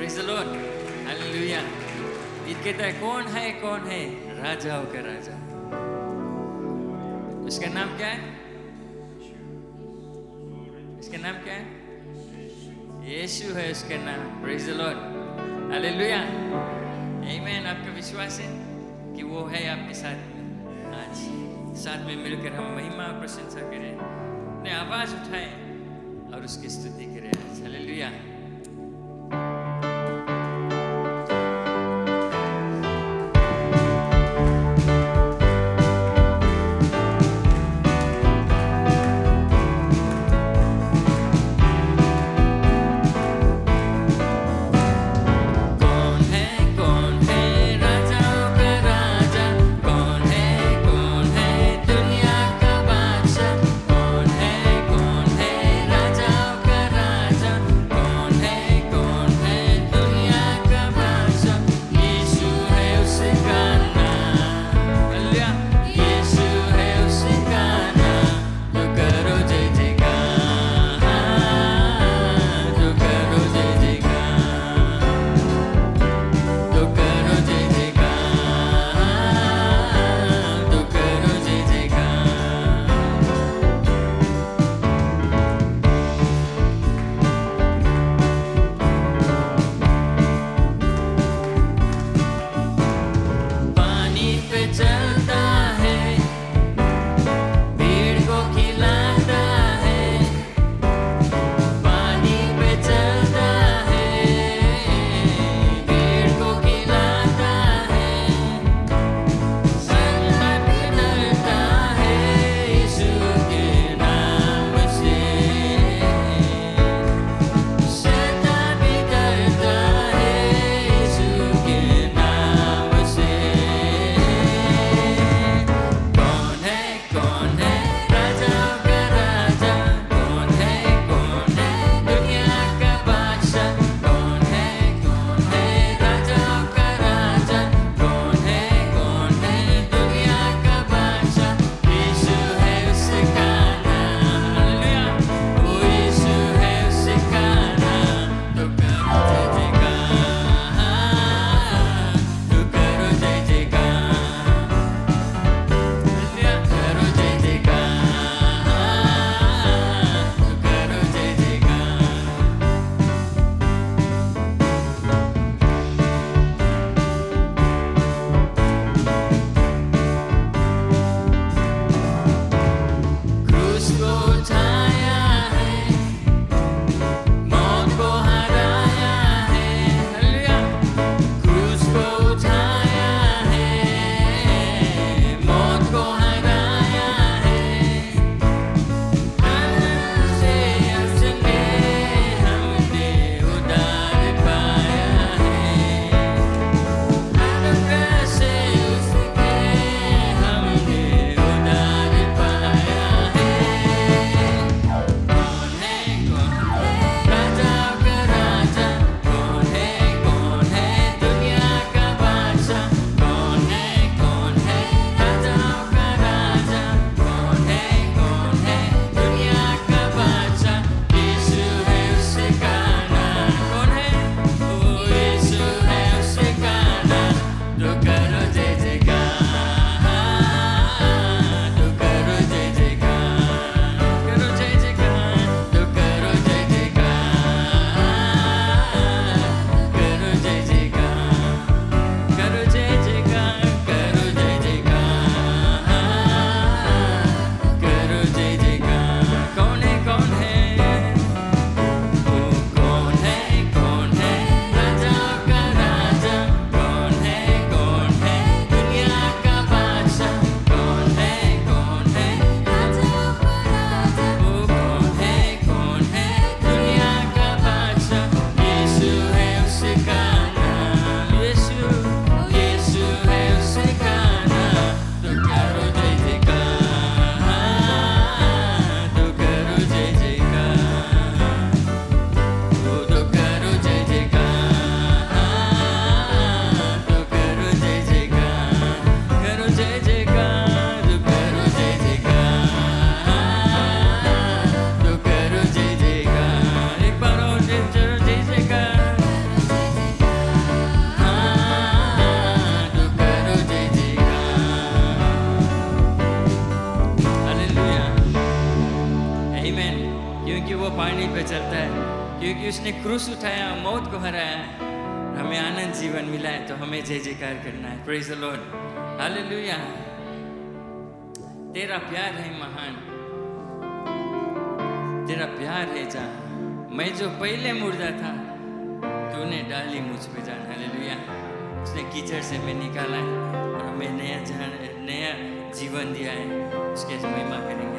Praise the Lord, hallelujah. गीत कहता है कौन है राजाओं का राजा। उसका नाम क्या है? इसका नाम क्या है? यीशु है उसका नाम। प्रेज द लॉर्ड, हालेलुया, आमीन। आपका विश्वास है कि वो है आपके साथ में? आज साथ में मिलकर हम महिमा और प्रशंसा करें, अपने आवाज उठाएं और उसकी स्तुति करें आज। हालेलुया। कौन है क्रूस उठाया, मौत को हराया, हमें आनंद जीवन मिला है, तो हमें जय जयकार करना है। Praise the Lord, hallelujah. तेरा प्यार है महान, तेरा प्यार है जहां, मैं जो पहले मुर्दा था तूने डाली मुझ पे जान। हालेलुया। उसने कीचड़ से मैं निकाला है और हमें नया जीवन दिया है, उसके महिमा करेंगे।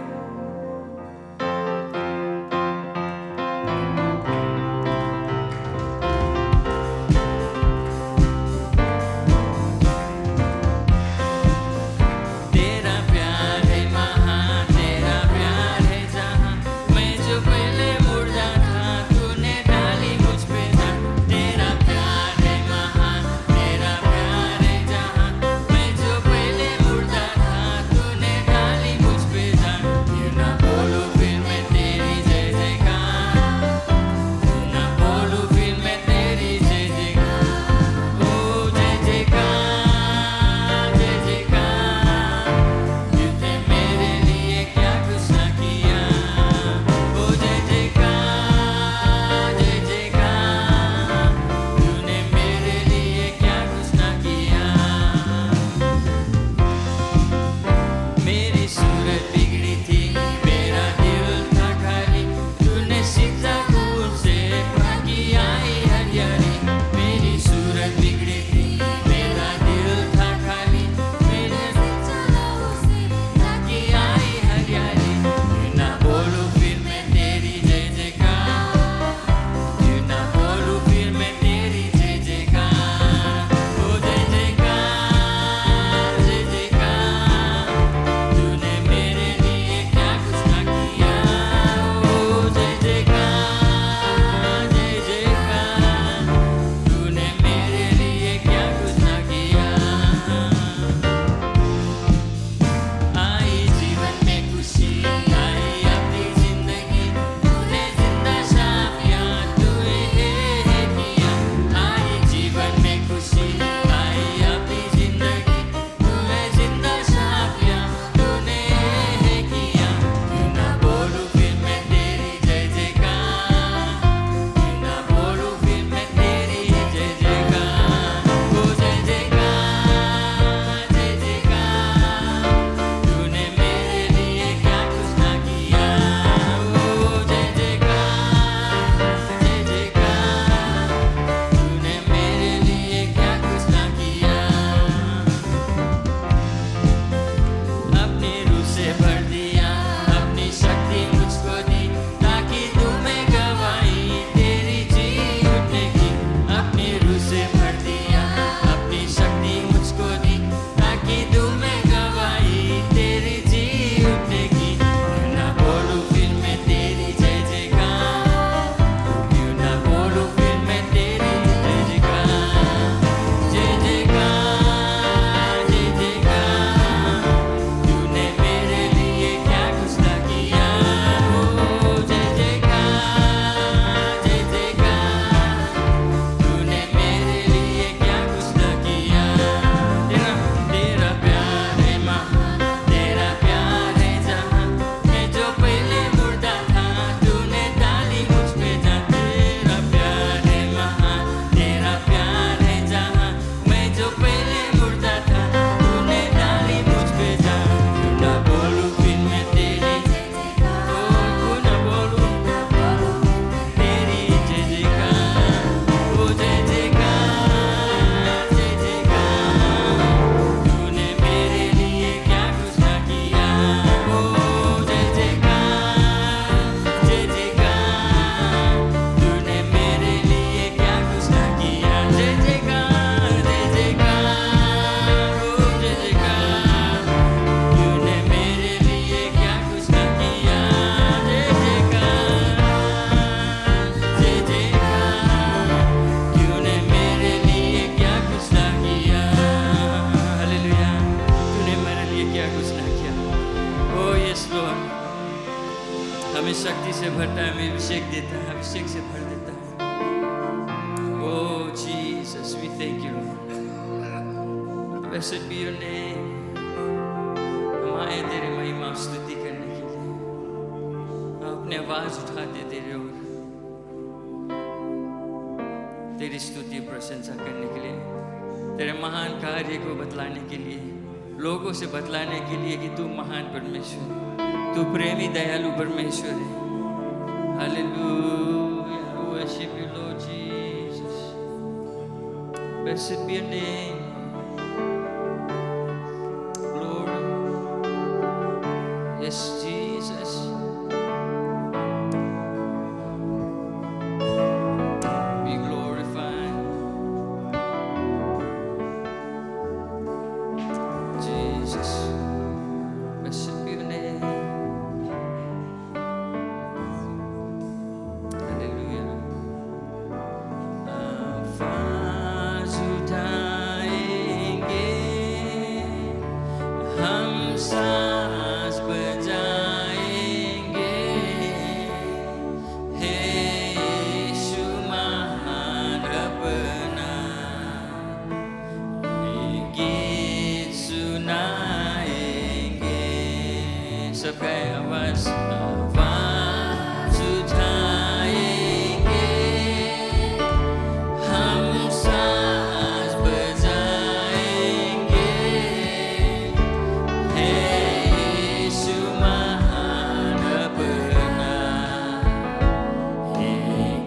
शक्ति से भरता है, हमें अभिषेक देता है, अभिषेक से भर देता है। Oh Jesus, we thank you. Blessed be your name. हम आए तेरे महिमा स्तुति करने के लिए। अपने आवाज उठाते तेरे ओर तेरी स्तुति प्रशंसा करने के लिए, तेरे महान कार्य को बतलाने के लिए, लोगों से बतलाने के लिए कि तू महान परमेश्वर, तू प्रेमी दयालु परमेश्वर है। Hallelujah, worship you Lord Jesus, blessed be your name, glory, yes Jesus, be glorified, Jesus, blessed be your name. सबका आवाज उठाएंगे, हम साज बजाएंगे, हे यीशु महान अपना, ये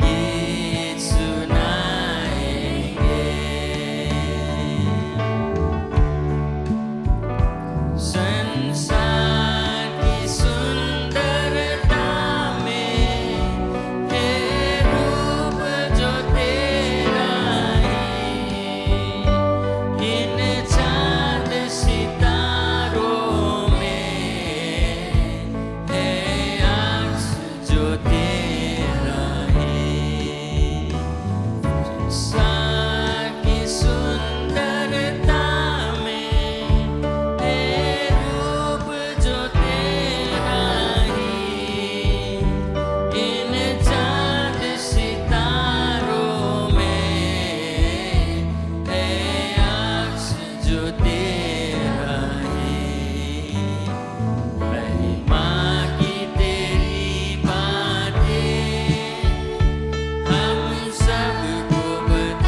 गीत सुनाएंगे। संसार की सुंदरता में है रूप जो तेरा है, इन चांद सितारों में है अक्स जो तेरा है। संसार की सुंदरता में है रूप जो तेरा है, इन चांद सितारों में है अक्स जो तेरा है। महिमा की तेरी बातें हम सबको बता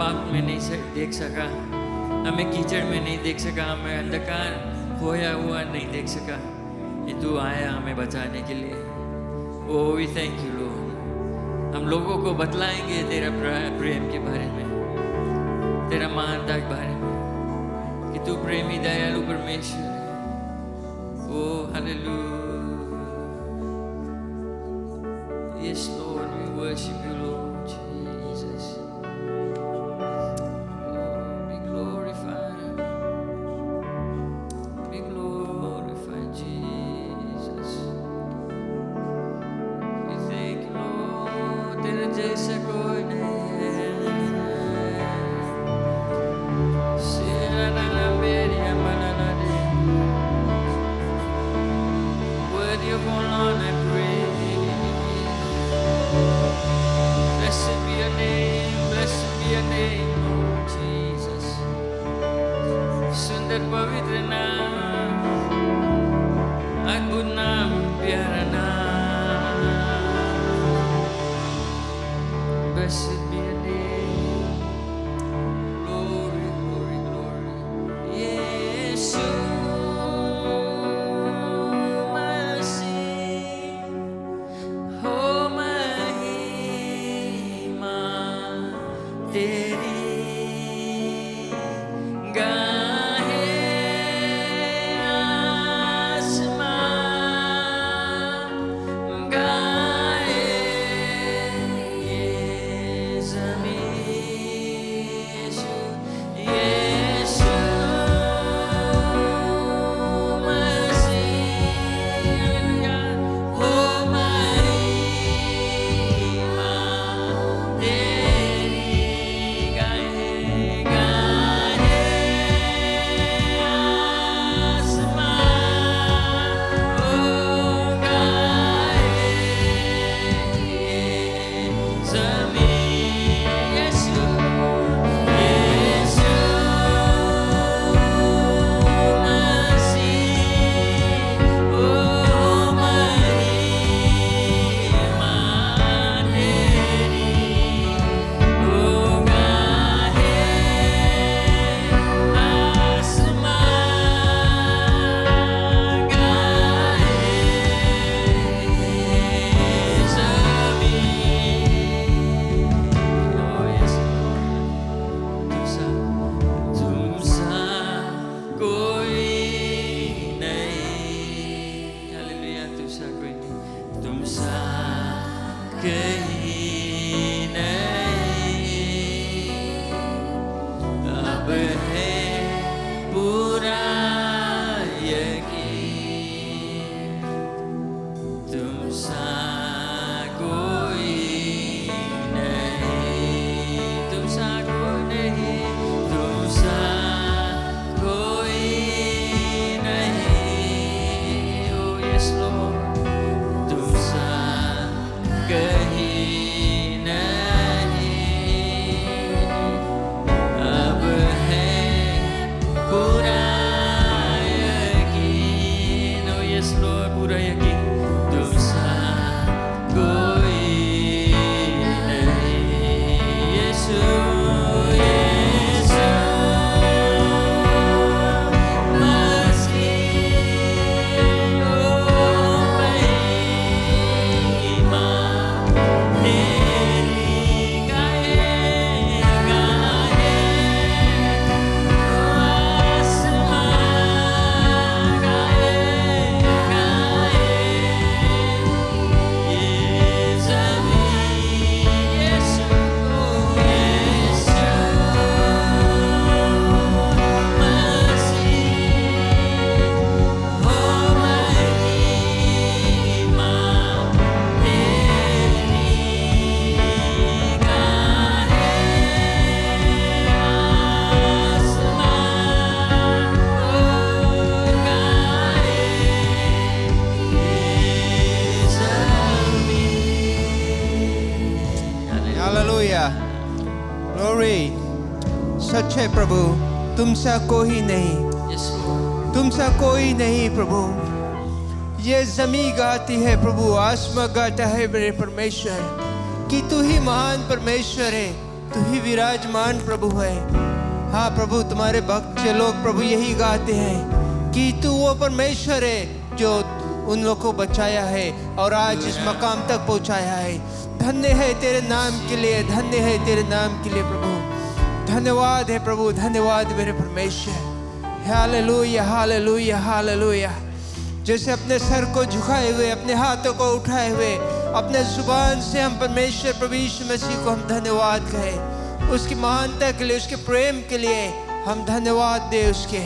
पाप में नहीं देख सका, हमें कीचड़ में नहीं देख सका, हमें अंधकार खोया हुआ नहीं देख सका, ये तू आया हमें बचाने के लिए। Oh we thank you lord. हम लोगों को बतलाएंगे तेरा प्रेम के बारे में, तेरा महानता के बारे में, कि तू प्रेमी दयालु परमेश्वर है। ओ hallelujah. Yes Lord, we worship you Lord Jesus. Lord, be glorified. Be glorified Jesus. We thank you Lord, तेरे जैसा कोई नहीं है। Sirana मेरी अमना दे, worthy of all honor and praise. Blessed be your name, Lord Jesus. सुंदर पवित्र नाम, अद्भुत नाम, प्यारा नाम। Blessed be your name, glory, glory, glory. Yesu Masih, oh महिमा तेरी गाहे आसमान, गाहे ये ज़मीन। यीशु मसीह, हो महिमा तेरी गाहे गाहे आसमान, ओ गाहे ये ज़मीन। यीशु यीशु मसीह, ओ महिमा तेरी, ओ गाहे आसमान, गाहे ज़मीन। ओ यीशु तुमसा कोई नहीं, हालेलुया। तुमसा कोई नहीं, तुमसा कहीं नहीं। अब है पूरा यकीन, तुमसा कोई नहीं, तुमसा कोई नहीं, तुमसा कोई नहीं। ओ यस लॉर्ड, तुमसा कहीं नहीं। अब है पूरा यकीन, ओ यस लॉर्ड, पूरा यकीन, तुमसा कोई नहीं। यीशु यीशु मसीह, ओ महिमा तेरी गाहे गाहे आसमान, गाहे गाहे ये ज़मीन। यीशु यीशु मसीह, हो महिमा तेरी गाहे आसमान, ओ गाहे ये ज़मीन। Hallelujah, glory. सच है प्रभु, तुमसा कोई नहीं, Yes Lord. तुमसा कोई नहीं प्रभु। ये जमी गाती है प्रभु, आसमां गाता है मेरे परमेश्वर, कि तू ही महान परमेश्वर है, तू ही विराजमान प्रभु है। हाँ प्रभु, तुम्हारे भक्त जो लोग प्रभु यही गाते हैं कि तू वो परमेश्वर है जो उन लोगों को बचाया है और आज इस मकाम तक पहुंचाया है। धन्य है तेरे नाम के लिए, धन्य है तेरे नाम के लिए प्रभु। धन्यवाद है प्रभु, धन्यवाद मेरे परमेश्वर। Hallelujah hallelujah hallelujah. जैसे अपने सर को झुकाए हुए, अपने हाथों को उठाए हुए, अपने जुबान से हम परमेश्वर प्रभु यीशु मसीह को हम धन्यवाद कहें, उसकी महानता के लिए, उसके प्रेम के लिए हम धन्यवाद दे उसके।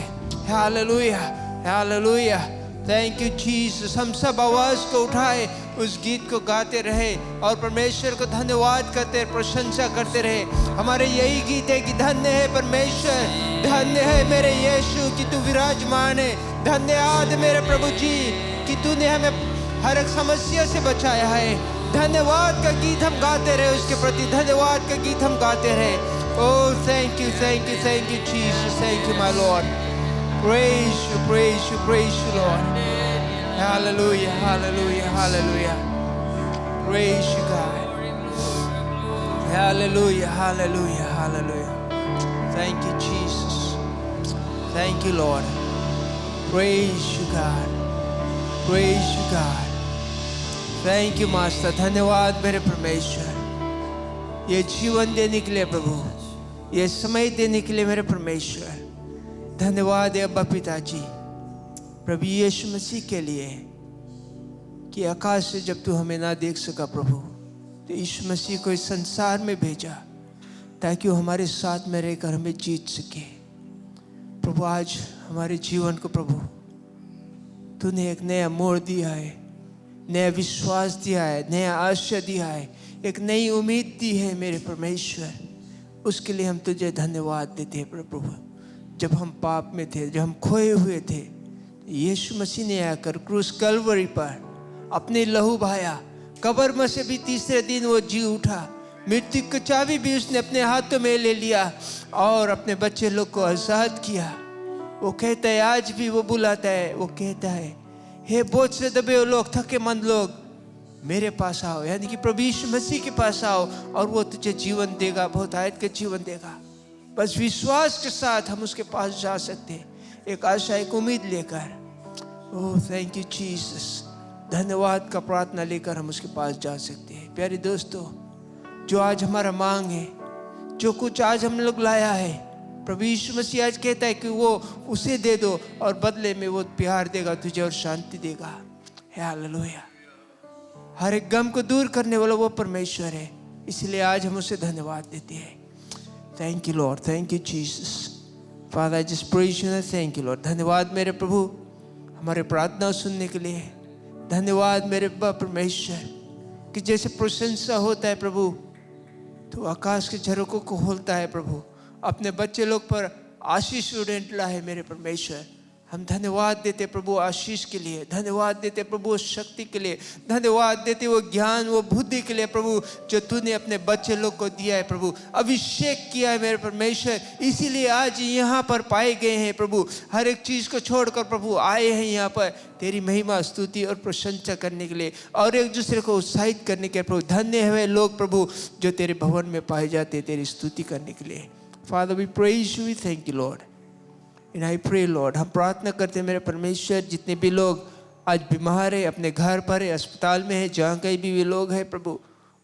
Hallelujah hallelujah. Thank you Jesus. हम सब आवाज को उठाए उस गीत को गाते रहे और परमेश्वर को धन्यवाद करते, प्रशंसा करते रहे। हमारे यही गीत है कि धन्य है परमेश्वर, धन्य है मेरे यीशु कि तू विराजमान है। धन्यवाद मेरे प्रभु जी कि तूने हमें हर एक समस्या से बचाया है। धन्यवाद का गीत हम गाते रहे, उसके प्रति धन्यवाद का गीत हम गाते रहे। Oh thank you thank you thank you Jesus, thank you my Lord. Praise you, praise you, praise you, Lord. Hallelujah, hallelujah, hallelujah. Praise you, God. Hallelujah, hallelujah, hallelujah. Thank you, Jesus. Thank you, Lord. Praise you, God. Praise you, God. Thank you, Master. धन्यवाद मेरे परमेश्वर, ये जीवन देने के लिए प्रभु, ये समय देने के लिए मेरे परमेश्वर। धन्यवाद है अब्बा पिताजी प्रभु यीशु मसीह के लिए कि आकाश से जब तू हमें ना देख सका प्रभु, तो यीशु मसीह को इस संसार में भेजा ताकि वो हमारे साथ में रहकर हमें जीत सके। प्रभु आज हमारे जीवन को प्रभु तूने एक नया मोड़ दिया है, नया विश्वास दिया है, नया आशा दिया है, एक नई उम्मीद दी है मेरे परमेश्वर। उसके लिए हम तुझे धन्यवाद देते हैं प्रभु। जब हम पाप में थे, जब हम खोए हुए थे, यीशु मसीह ने आकर क्रूस कलवरी पर अपने लहू बहाया। कब्र में से भी तीसरे दिन वो जी उठा। मृत्यु की चाबी भी उसने अपने हाथों में ले लिया और अपने बच्चे लोग को आजाद किया। वो कहता है, आज भी वो बुलाता है, वो कहता है, हे बोझ से दबे हुए लोग, थके मंद लोग, मेरे पास आओ, यानी कि प्रभु यीशु मसीह के पास आओ और वो तुझे जीवन देगा, बहुत आयत का जीवन देगा। बस विश्वास के साथ हम उसके पास जा सकते हैं, एक आशा, एक उम्मीद लेकर। Oh thank you Jesus. धन्यवाद का प्रार्थना लेकर हम उसके पास जा सकते हैं। प्यारे दोस्तों, जो आज हमारा मांग है, जो कुछ आज हम लोग लाया है, प्रभु यीशु मसीह आज कहता है कि वो उसे दे दो और बदले में वो प्यार देगा तुझे और शांति देगा। हालेलुया। हर एक गम को दूर करने वाला वो परमेश्वर है, इसलिए आज हम उसे धन्यवाद देते हैं। Thank you, Lord. Thank you, Jesus. Father, I just praise you and thank you, Lord. धन्यवाद मेरे प्रभु हमारे प्रार्थना सुनने के लिए। धन्यवाद मेरे परमेश्वर कि जैसे प्रशंसा होता है प्रभु, तो आकाश के झरोकों को खोलता है प्रभु, अपने बच्चे लोग पर आशीष उड़ेला है मेरे परमेश्वर। हम धन्यवाद देते प्रभु आशीष के लिए, धन्यवाद देते प्रभु शक्ति के लिए, धन्यवाद देते वो ज्ञान, वो बुद्धि के लिए प्रभु जो तूने अपने बच्चे लोग को दिया है प्रभु, अभिषेक किया है मेरे परमेश्वर। इसीलिए आज यहाँ पर पाए गए हैं प्रभु, हर एक चीज़ को छोड़कर प्रभु आए हैं यहाँ पर तेरी महिमा, स्तुति और प्रशंसा करने के लिए और एक दूसरे को उत्साहित करने के लिए प्रभु। धन्य है वे लोग प्रभु जो तेरे भवन में पाए जाते हैं तेरी स्तुति करने के लिए। Father we praise you, we thank you lord. And I pray Lord, हम प्रार्थना करते हैं मेरे परमेश्वर, जितने भी लोग आज बीमार है, अपने घर पर है, अस्पताल में है, जहाँ कहीं भी वे लोग हैं प्रभु,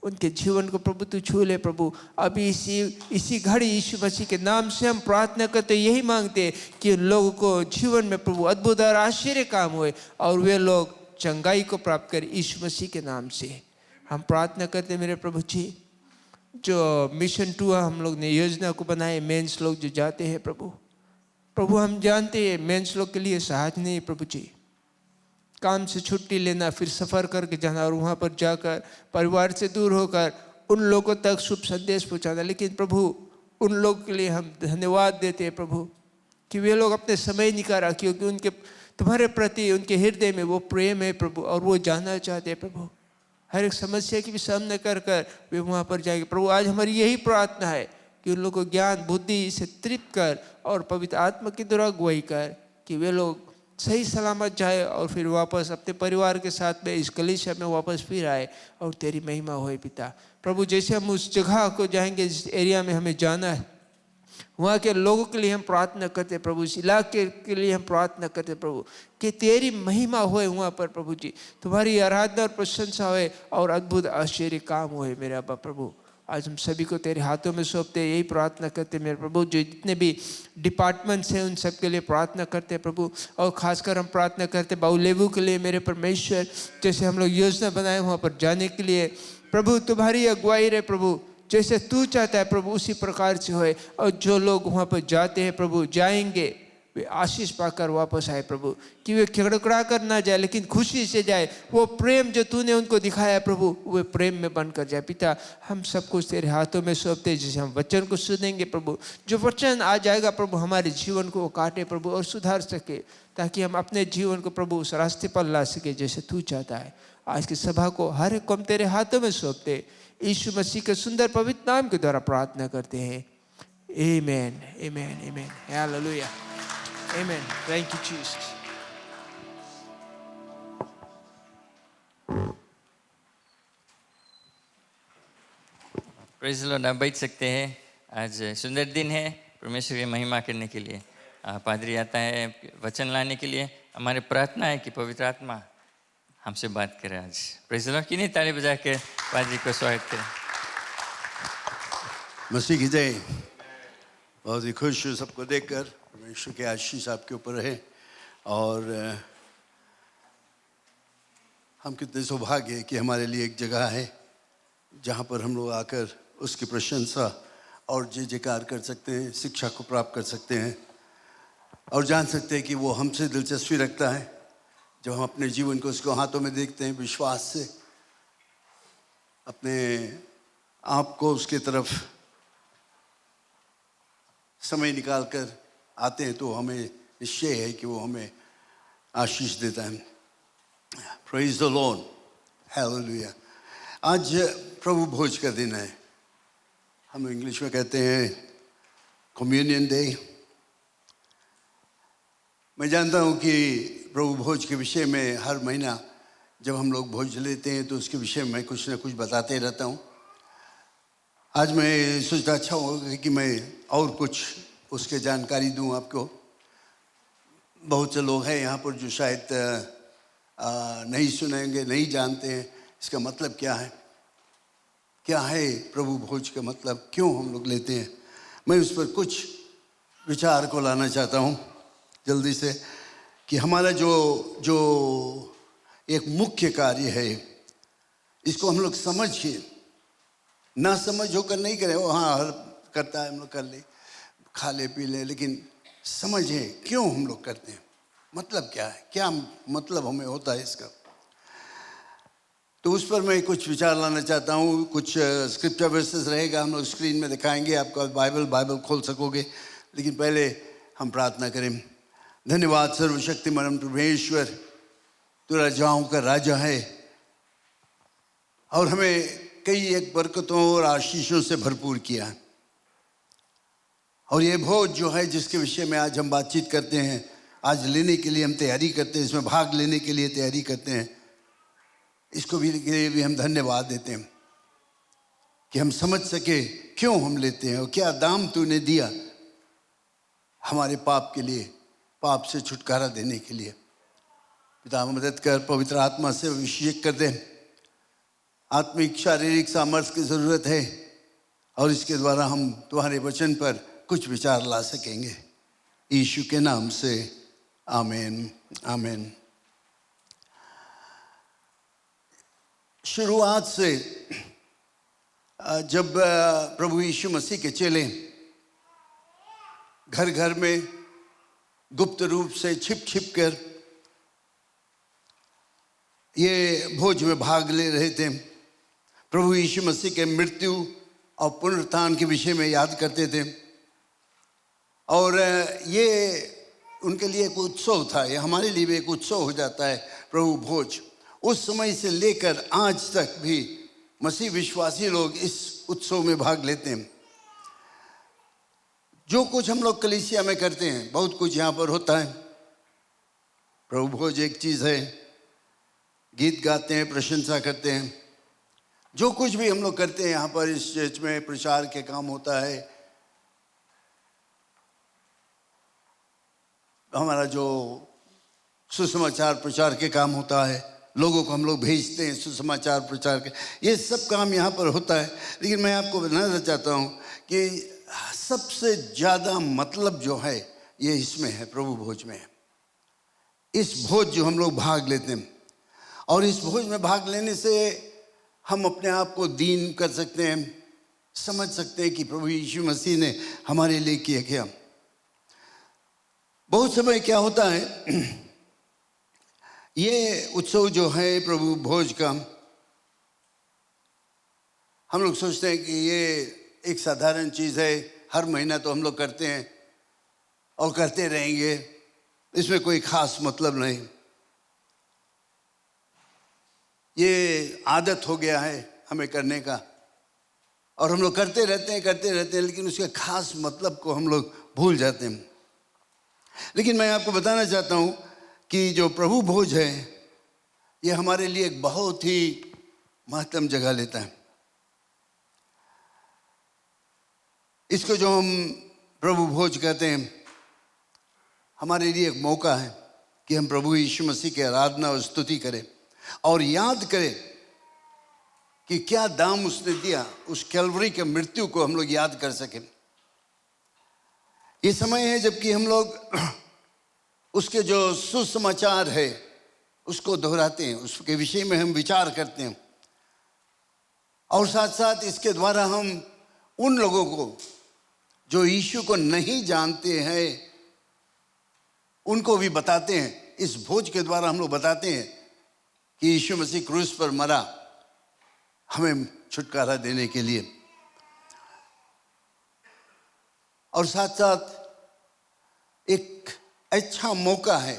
उनके जीवन को प्रभु तू छू ले प्रभु। अभी इसी घड़ी यीशु मसीह के नाम से हम प्रार्थना करते, यही मांगते हैं कि उन लोगों को जीवन में प्रभु अद्भुत और आश्चर्य काम हुए और वे लोग चंगाई को प्राप्त करें यीशु मसीह के नाम से। हम प्रार्थना करते मेरे प्रभु जी, जो मिशन टू हम लोग ने योजना को बनाए, मेंस लोग जो जाते हैं प्रभु, प्रभु हम जानते हैं मेंस लोग के लिए सहज नहीं प्रभु जी, काम से छुट्टी लेना, फिर सफ़र करके जाना और वहाँ पर जाकर परिवार से दूर होकर उन लोगों तक शुभ संदेश पहुँचाना। लेकिन प्रभु उन लोगों के लिए हम धन्यवाद देते हैं प्रभु कि वे लोग अपने समय निकाला, क्योंकि उनके तुम्हारे प्रति उनके हृदय में वो प्रेम है प्रभु और वो जानना चाहते हैं प्रभु। हर एक समस्या की भी सामना कर कर वे वहाँ पर जाएंगे प्रभु। आज हमारी यही प्रार्थना है कि उन लोगों को ज्ञान बुद्धि से तृप्त कर और पवित्र आत्मा की द्वारा अगुवाई कर कि वे लोग सही सलामत जाए और फिर वापस अपने परिवार के साथ में इस कलीसिया में वापस फिर आए और तेरी महिमा होए पिता। प्रभु जैसे हम उस जगह को जाएंगे जिस एरिया में हमें जाना है, वहाँ के लोगों के लिए हम प्रार्थना करते प्रभु, इस इलाके के लिए हम प्रार्थना करते प्रभु कि तेरी महिमा होए वहाँ पर प्रभु जी, तुम्हारी आराधना और प्रशंसा होए और अद्भुत आश्चर्य काम होए मेरे अब्बा प्रभु। आज हम सभी को तेरे हाथों में सौंपते, यही प्रार्थना करते मेरे प्रभु। जो जितने भी डिपार्टमेंट्स हैं उन सब के लिए प्रार्थना करते प्रभु, और खासकर हम प्रार्थना करते बाबू लेबू के लिए मेरे परमेश्वर। जैसे हम लोग योजना बनाए वहाँ पर जाने के लिए प्रभु, तुम्हारी अगुवाई रहे प्रभु, जैसे तू चाहता है प्रभु उसी प्रकार से होए। और जो लोग वहाँ पर जाते हैं प्रभु, जाएंगे वे आशीष पाकर वापस आए प्रभु, कि वे खड़खड़ा कर ना जाए लेकिन खुशी से जाए। वो प्रेम जो तूने उनको दिखाया प्रभु, वो प्रेम में बनकर जाए पिता। हम सब कुछ तेरे हाथों में सौंपते, जैसे हम वचन को सुनेंगे प्रभु, जो वचन आ जाएगा प्रभु हमारे जीवन को वो काटे प्रभु और सुधार सके, ताकि हम अपने जीवन को प्रभु उस रास्ते पर ला सके जैसे तू चाहता है। आज की सभा को हर एक को हम तेरे हाथों में सौंपते, यीशु मसीह के सुंदर पवित्र नाम के द्वारा प्रार्थना करते हैं। आमीन, आमीन, आमीन, हालेलुया, आमीन। Thank you Jesus. Praise the Lord. आप बैठ सकते हैं। आज सुंदर दिन है परमेश्वर की महिमा करने के लिए। पादरी आता है वचन लाने के लिए। हमारी प्रार्थना है कि पवित्र आत्मा हमसे बात करें आज। Praise the Lord. किन्हीं ताली बजा के पादरी को स्वागत करें। मसीह की जय। बहुत ही खुश हूँ सबको देखकर। परमेश्वर के आशीष आपके ऊपर रहे। और हम कितने सौभाग्य है कि हमारे लिए एक जगह है जहाँ पर हम लोग आकर उसकी प्रशंसा और जय जयकार कर सकते हैं, शिक्षा को प्राप्त कर सकते हैं और जान सकते हैं कि वो हमसे दिलचस्पी रखता है। जब हम अपने जीवन को उसको हाथों में देखते हैं, विश्वास से अपने आप को उसके तरफ समय निकाल कर आते हैं, तो हमें निश्चय है कि वो हमें आशीष देता है। Praise the Lord, hallelujah. आज प्रभु भोज का दिन है। हम इंग्लिश में कहते हैं कम्युनियन डे। मैं जानता हूँ कि प्रभु भोज के विषय में हर महीना जब हम लोग भोज लेते हैं तो उसके विषय में कुछ ना कुछ बताते रहता हूँ। आज मैं सोचता अच्छा होगा कि मैं और कुछ उसके जानकारी दूँ आपको। बहुत से लोग हैं यहाँ पर जो शायद नहीं सुनेंगे, नहीं जानते हैं इसका मतलब क्या है। क्या है प्रभु भोज का मतलब, क्यों हम लोग लेते हैं। मैं उस पर कुछ विचार को लाना चाहता हूँ जल्दी से, कि हमारा जो एक मुख्य कार्य है इसको हम लोग समझिए, ना समझ होकर नहीं करें। वो हाँ हर करता है, हम लोग कर ले, खा ले, पी ले, लेकिन समझें क्यों हम लोग करते हैं, मतलब क्या है, क्या मतलब हमें होता है इसका। तो उस पर मैं कुछ विचार लाना चाहता हूँ। कुछ स्क्रिप्चर वर्सेस रहेगा, हम लोग स्क्रीन में दिखाएंगे, आपका बाइबल खोल सकोगे। लेकिन पहले हम प्रार्थना करें। धन्यवाद सर्वशक्तिमान परमेश्वर, तू राजाओं का राजा है और हमें कई एक बरकतों और आशीषों से भरपूर किया। और ये भोज जो है जिसके विषय में आज हम बातचीत करते हैं, आज लेने के लिए हम तैयारी करते हैं, इसमें भाग लेने के लिए तैयारी करते हैं, इसको भी के लिए भी हम धन्यवाद देते हैं कि हम समझ सके क्यों हम लेते हैं और क्या दाम तूने दिया हमारे पाप के लिए, पाप से छुटकारा देने के लिए। पिता मदद कर, पवित्र आत्मा से अभिषेक कर दे। आत्मिक शारीरिक सामर्थ्य की ज़रूरत है और इसके द्वारा हम तुम्हारे वचन पर कुछ विचार ला सकेंगे। यीशु के नाम से आमीन, आमीन। शुरुआत से जब प्रभु यीशु मसीह के चेले घर घर में गुप्त रूप से छिप कर ये भोज में भाग ले रहे थे, प्रभु यीशु मसीह के मृत्यु और पुनरुत्थान के विषय में याद करते थे। और ये उनके लिए एक उत्सव था, ये हमारे लिए भी एक उत्सव हो जाता है प्रभु भोज। उस समय से लेकर आज तक भी मसीह विश्वासी लोग इस उत्सव में भाग लेते हैं। जो कुछ हम लोग कलीसिया में करते हैं, बहुत कुछ यहाँ पर होता है, प्रभु भोज एक चीज़ है, गीत गाते हैं, प्रशंसा करते हैं, जो कुछ भी हम लोग करते हैं यहाँ पर इस चर्च में प्रचार के काम होता है, हमारा जो सुसमाचार प्रचार के काम होता है, लोगों को हम लोग भेजते हैं सुसमाचार प्रचार के, ये सब काम यहाँ पर होता है। लेकिन मैं आपको बताना चाहता हूँ कि सबसे ज़्यादा मतलब जो है ये इसमें है, प्रभु भोज में है। इस भोज जो हम लोग भाग लेते हैं, और इस भोज में भाग लेने से हम अपने आप को दीन कर सकते हैं, समझ सकते हैं कि प्रभु यीशु मसीह ने हमारे लिए किया क्या। बहुत समय क्या होता है, ये उत्सव जो है प्रभु भोज का, हम लोग सोचते हैं कि ये एक साधारण चीज़ है, हर महीना तो हम लोग करते हैं और करते रहेंगे, इसमें कोई खास मतलब नहीं, ये आदत हो गया है हमें करने का, और हम लोग करते रहते हैं, लेकिन उसके खास मतलब को हम लोग भूल जाते हैं। लेकिन मैं आपको बताना चाहता हूँ कि जो प्रभु भोज है ये हमारे लिए एक बहुत ही महत्वपूर्ण जगह लेता है। इसको जो हम प्रभु भोज कहते हैं, हमारे लिए एक मौका है कि हम प्रभु यीशु मसीह की आराधना और स्तुति करें और याद करें कि क्या दाम उसने दिया, उस कैलवरी के मृत्यु को हम लोग याद कर सकें। ये समय है जबकि हम लोग उसके जो सुसमाचार है उसको दोहराते हैं, उसके विषय में हम विचार करते हैं, और साथ साथ इसके द्वारा हम उन लोगों को जो यीशु को नहीं जानते हैं उनको भी बताते हैं। इस भोज के द्वारा हम लोग बताते हैं कि यीशु मसीह क्रूस पर मरा हमें छुटकारा देने के लिए, और साथ साथ एक अच्छा मौका है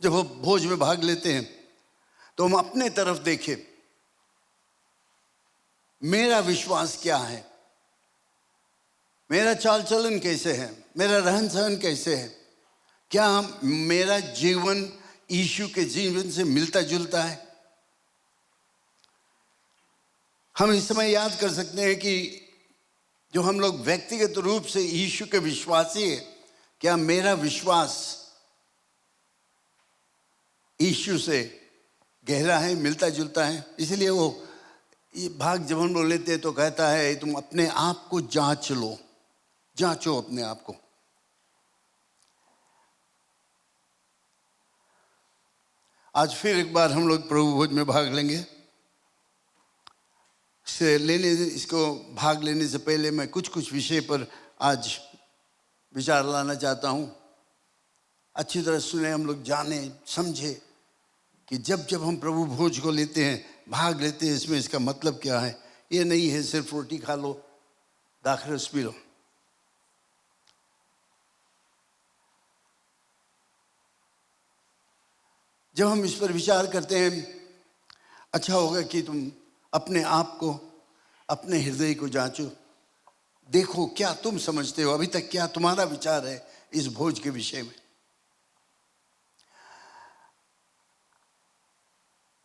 जब हम भोज में भाग लेते हैं तो हम अपने तरफ देखें, मेरा विश्वास क्या है, मेरा चाल चलन कैसे है, मेरा रहन सहन कैसे है, क्या मेरा जीवन यीशु के जीवन से मिलता जुलता है। हम इस समय याद कर सकते हैं कि जो हम लोग व्यक्तिगत रूप से यीशु के विश्वासी है, क्या मेरा विश्वास यीशु से गहरा है, मिलता जुलता है। इसलिए वो ये भाग जब हम लोग लेते हैं तो कहता है तुम अपने आप को जांच लो, जांचो अपने आप को। आज फिर एक बार हम लोग प्रभु भोज में भाग लेंगे। इसको भाग लेने से पहले मैं कुछ विषय पर आज विचार लाना चाहता हूँ। अच्छी तरह सुने, हम लोग जाने समझे कि जब जब हम प्रभु भोज को लेते हैं, भाग लेते हैं, इसमें इसका मतलब क्या है। ये नहीं है सिर्फ रोटी खा लो, दाखरस पी लो। जब हम इस पर विचार करते हैं, अच्छा होगा कि तुम अपने आप को, अपने हृदय को जांचो, देखो क्या तुम समझते हो, अभी तक क्या तुम्हारा विचार है इस भोज के विषय में।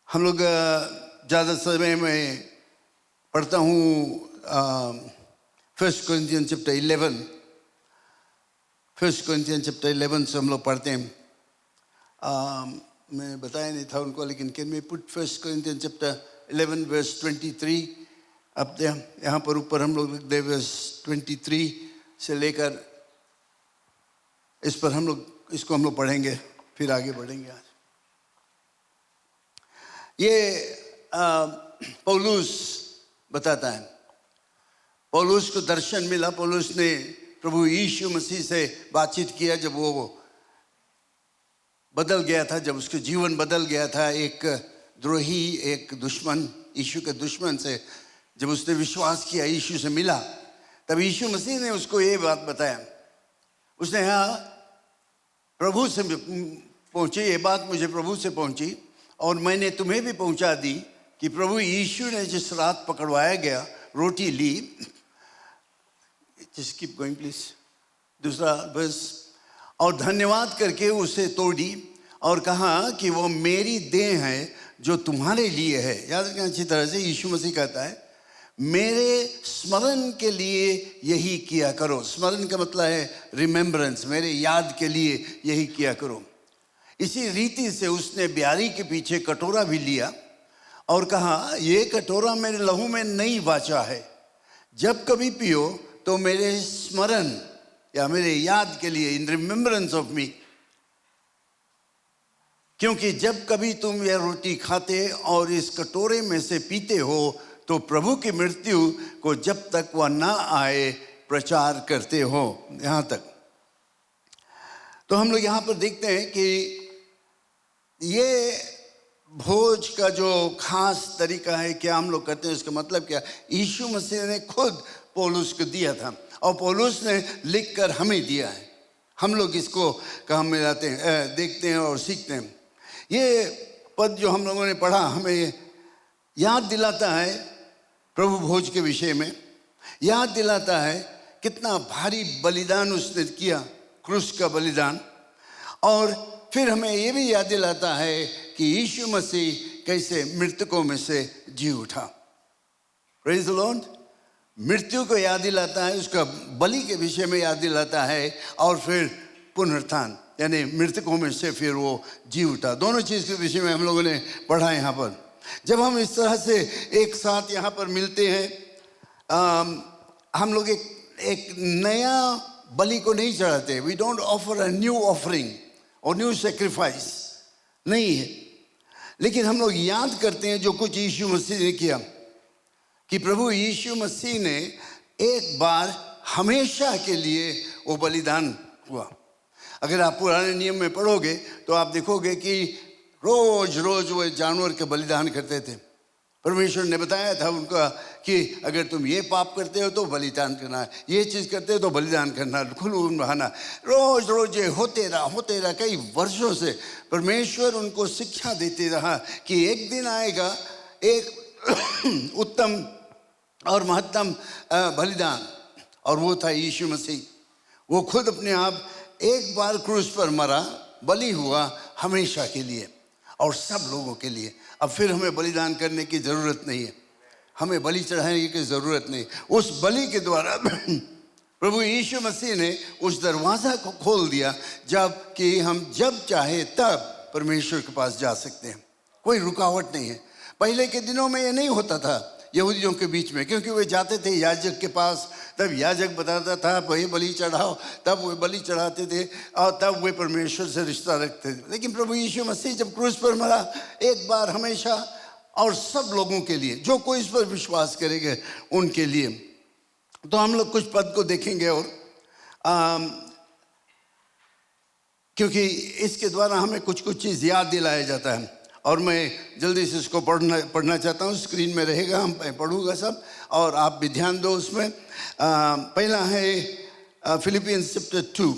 हम लोग ज़्यादा समय में पढ़ता हूँ 1 कोरिन्थियन चैप्टर 11, 1 कोरिन्थियन चैप्टर 11 से हम लोग पढ़ते हैं। मैं बताया नहीं था उनको, लेकिन can we put 1 Corinthian chapter 11 verse 23 अब यहाँ पर ऊपर हम लोग दे वर्स 23 से लेकर इस पर हम लोग इसको हम लोग पढ़ेंगे, फिर आगे बढ़ेंगे। आज ये पौलुस बताता है, पौलुस को दर्शन मिला, पौलुस ने प्रभु यीशु मसीह से बातचीत किया जब वो बदल गया था, जब उसका जीवन बदल गया था। एक द्रोही, एक दुश्मन, यीशु के दुश्मन से जब उसने विश्वास किया, यीशु से मिला, तब यीशु मसीह ने उसको ये बात बताया। उसने यहाँ प्रभु से पहुँची, ये बात मुझे प्रभु से पहुँची और मैंने तुम्हें भी पहुँचा दी कि प्रभु यीशु ने जिस रात पकड़वाया गया, रोटी ली, जस्ट कीप गोइंग प्लीज, दूसरा बस, और धन्यवाद करके उसे तोड़ी और कहा कि वो मेरी देह है जो तुम्हारे लिए है। याद रखें अच्छी तरह से, यीशु मसीह कहता है मेरे स्मरण के लिए यही किया करो। स्मरण का मतलब है रिमेम्बरेंस, मेरे याद के लिए यही किया करो। इसी रीति से उसने ब्यारी के पीछे कटोरा भी लिया और कहा ये कटोरा मेरे लहू में नई वाचा है, जब कभी पियो तो मेरे स्मरण या मेरे याद के लिए, इन रिमेम्बरेंस ऑफ मी। क्योंकि जब कभी तुम यह रोटी खाते और इस कटोरे में से पीते हो तो प्रभु की मृत्यु को जब तक वह ना आए प्रचार करते हो। यहाँ तक तो हम लोग यहाँ पर देखते हैं कि ये भोज का जो खास तरीका है, क्या हम लोग करते हैं, इसका मतलब क्या। यीशु मसीह ने खुद पौलुस को दिया था और पौलुस ने लिखकर हमें दिया है। हम लोग इसको काम में लाते हैं, देखते हैं और सीखते हैं। ये पद जो हम लोगों ने पढ़ा हमें याद दिलाता है प्रभु भोज के विषय में, याद दिलाता है कितना भारी बलिदान उसने किया, क्रूस का बलिदान। और फिर हमें ये भी याद दिलाता है कि यीशु मसीह कैसे मृतकों में से जी उठा। Praise the Lord. मृत्यु को याद दिलाता है, उसका बलि के विषय में याद दिलाता है, और फिर पुनरुत्थान यानी मृतकों में से फिर वो जी उठा। दोनों चीज़ के विषय में हम लोगों ने पढ़ा यहाँ पर। जब हम इस तरह से एक साथ यहाँ पर मिलते हैं, हम लोग एक नया बलि को नहीं चढ़ाते। We don't offer a new offering और न्यू सेक्रीफाइस नहीं है, लेकिन हम लोग याद करते हैं जो कुछ यीशु मसीह ने किया। कि प्रभु यीशु मसीह ने एक बार हमेशा के लिए वो बलिदान हुआ। अगर आप पुराने नियम में पढ़ोगे तो आप देखोगे कि रोज रोज वो जानवर के बलिदान करते थे। परमेश्वर ने बताया था उनका कि अगर तुम ये पाप करते हो तो बलिदान करना है, ये चीज़ करते हो तो बलिदान करना, खून बहाना। रोज रोज ये होते रहा। कई वर्षों से परमेश्वर उनको शिक्षा देते रहा कि एक दिन आएगा एक उत्तम और महत्तम बलिदान, और वो था यीशु मसीह। वो खुद अपने आप एक बार क्रूस पर मरा, बलि हुआ हमेशा के लिए और सब लोगों के लिए। अब फिर हमें बलिदान करने की ज़रूरत नहीं है, हमें बलि चढ़ाने की ज़रूरत नहीं। उस बलि के द्वारा प्रभु यीशु मसीह ने उस दरवाज़ा को खोल दिया जब कि हम जब चाहे तब परमेश्वर के पास जा सकते हैं। कोई रुकावट नहीं है। पहले के दिनों में ये नहीं होता था यहूदियों के बीच में, क्योंकि वे जाते थे याजक के पास, तब याजक बताता था वही बलि चढ़ाओ, तब वे बलि चढ़ाते थे और तब वे परमेश्वर से रिश्ता रखते थे। लेकिन प्रभु यीशु मसीह जब क्रूस पर मरा एक बार हमेशा और सब लोगों के लिए, जो कोई इस पर विश्वास करेगा उनके लिए। तो हम लोग कुछ पद को देखेंगे और क्योंकि इसके द्वारा हमें कुछ कुछ चीज़ याद दिलाया जाता है, और मैं जल्दी से इसको पढ़ना चाहता हूँ। स्क्रीन में रहेगा, हम पढ़ूंगा सब और आप भी ध्यान दो उसमें। पहला है फिलिपियंस चैप्टर 2।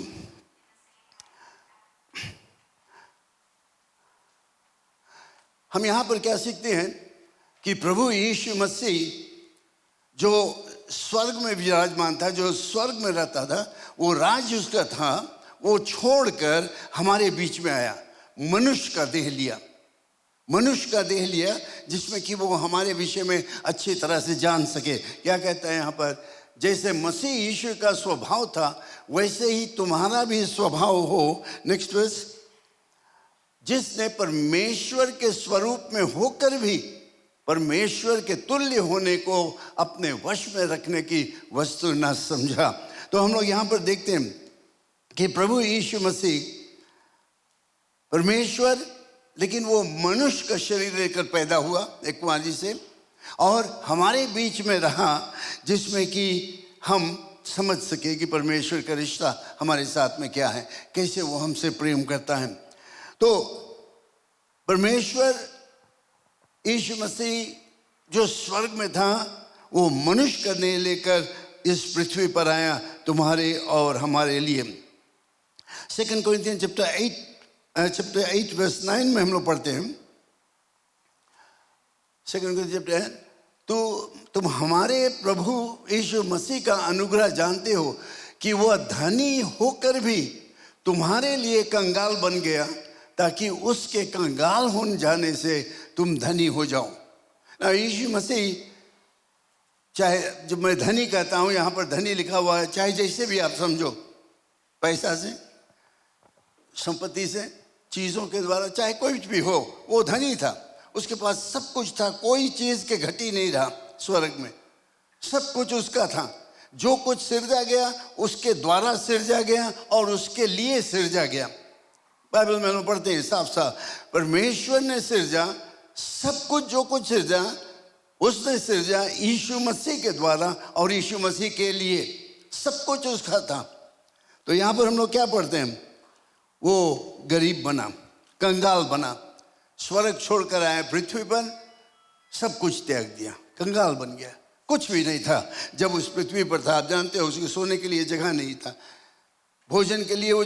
हम यहाँ पर क्या सीखते हैं कि प्रभु यीशु मसीह जो स्वर्ग में विराजमान था, जो स्वर्ग में रहता था, वो राज्य उसका था, वो छोड़कर हमारे बीच में आया, मनुष्य का देह लिया। मनुष्य का देह लिया जिसमें कि वो हमारे विषय में अच्छी तरह से जान सके। क्या कहता है यहाँ पर, जैसे मसीह यीशु का स्वभाव था वैसे ही तुम्हारा भी स्वभाव हो। Next verse. जिसने परमेश्वर के स्वरूप में होकर भी परमेश्वर के तुल्य होने को अपने वश में रखने की वस्तु न समझा। तो हम लोग यहाँ पर देखते हैं कि प्रभु यीशु मसीह परमेश्वर, लेकिन वो मनुष्य का शरीर लेकर पैदा हुआ एक कुंवारी से, और हमारे बीच में रहा जिसमें कि हम समझ सके कि परमेश्वर का रिश्ता हमारे साथ में क्या है, कैसे वो हमसे प्रेम करता है। तो परमेश्वर यीशु मसीह जो स्वर्ग में था वो मनुष्य करने लेकर इस पृथ्वी पर आया तुम्हारे और हमारे लिए। 2 कोरिन्थियंस चैप्टर 8 वर्स 9 में हम लोग पढ़ते हैं। 2 कोरिन्थियंस चैप्टर, तो तुम हमारे प्रभु यीशु मसीह का अनुग्रह जानते हो कि वह धनी होकर भी तुम्हारे लिए कंगाल बन गया, ताकि उसके कंगाल हो जाने से तुम धनी हो जाओ। ना यीशु मसीह, चाहे जब मैं धनी कहता हूँ, यहाँ पर धनी लिखा हुआ है, चाहे जैसे भी आप समझो, पैसा से, संपत्ति से, चीज़ों के द्वारा, चाहे कोई भी हो, वो धनी था, उसके पास सब कुछ था, कोई चीज़ के घटी नहीं रहा स्वर्ग में, सब कुछ उसका था। जो कुछ सिरजा गया उसके द्वारा सिरजा गया और उसके लिए सिरजा गया। बाइबल में हम पढ़ते हैं साफ साफ, परमेश्वर ने सिरजा सब कुछ, जो कुछ सिरजा उसने सिरजा यीशु मसीह के द्वारा और यीशु मसीह के लिए, सब कुछ उसका था। तो यहाँ पर हम लोग क्या पढ़ते हैं, वो गरीब बना, कंगाल बना, स्वर्ग छोड़कर आया पृथ्वी पर, सब कुछ त्याग दिया, कंगाल बन गया, कुछ भी नहीं था जब उस पृथ्वी पर था। आप जानते हो उसके सोने के लिए जगह नहीं था, भोजन के लिए वो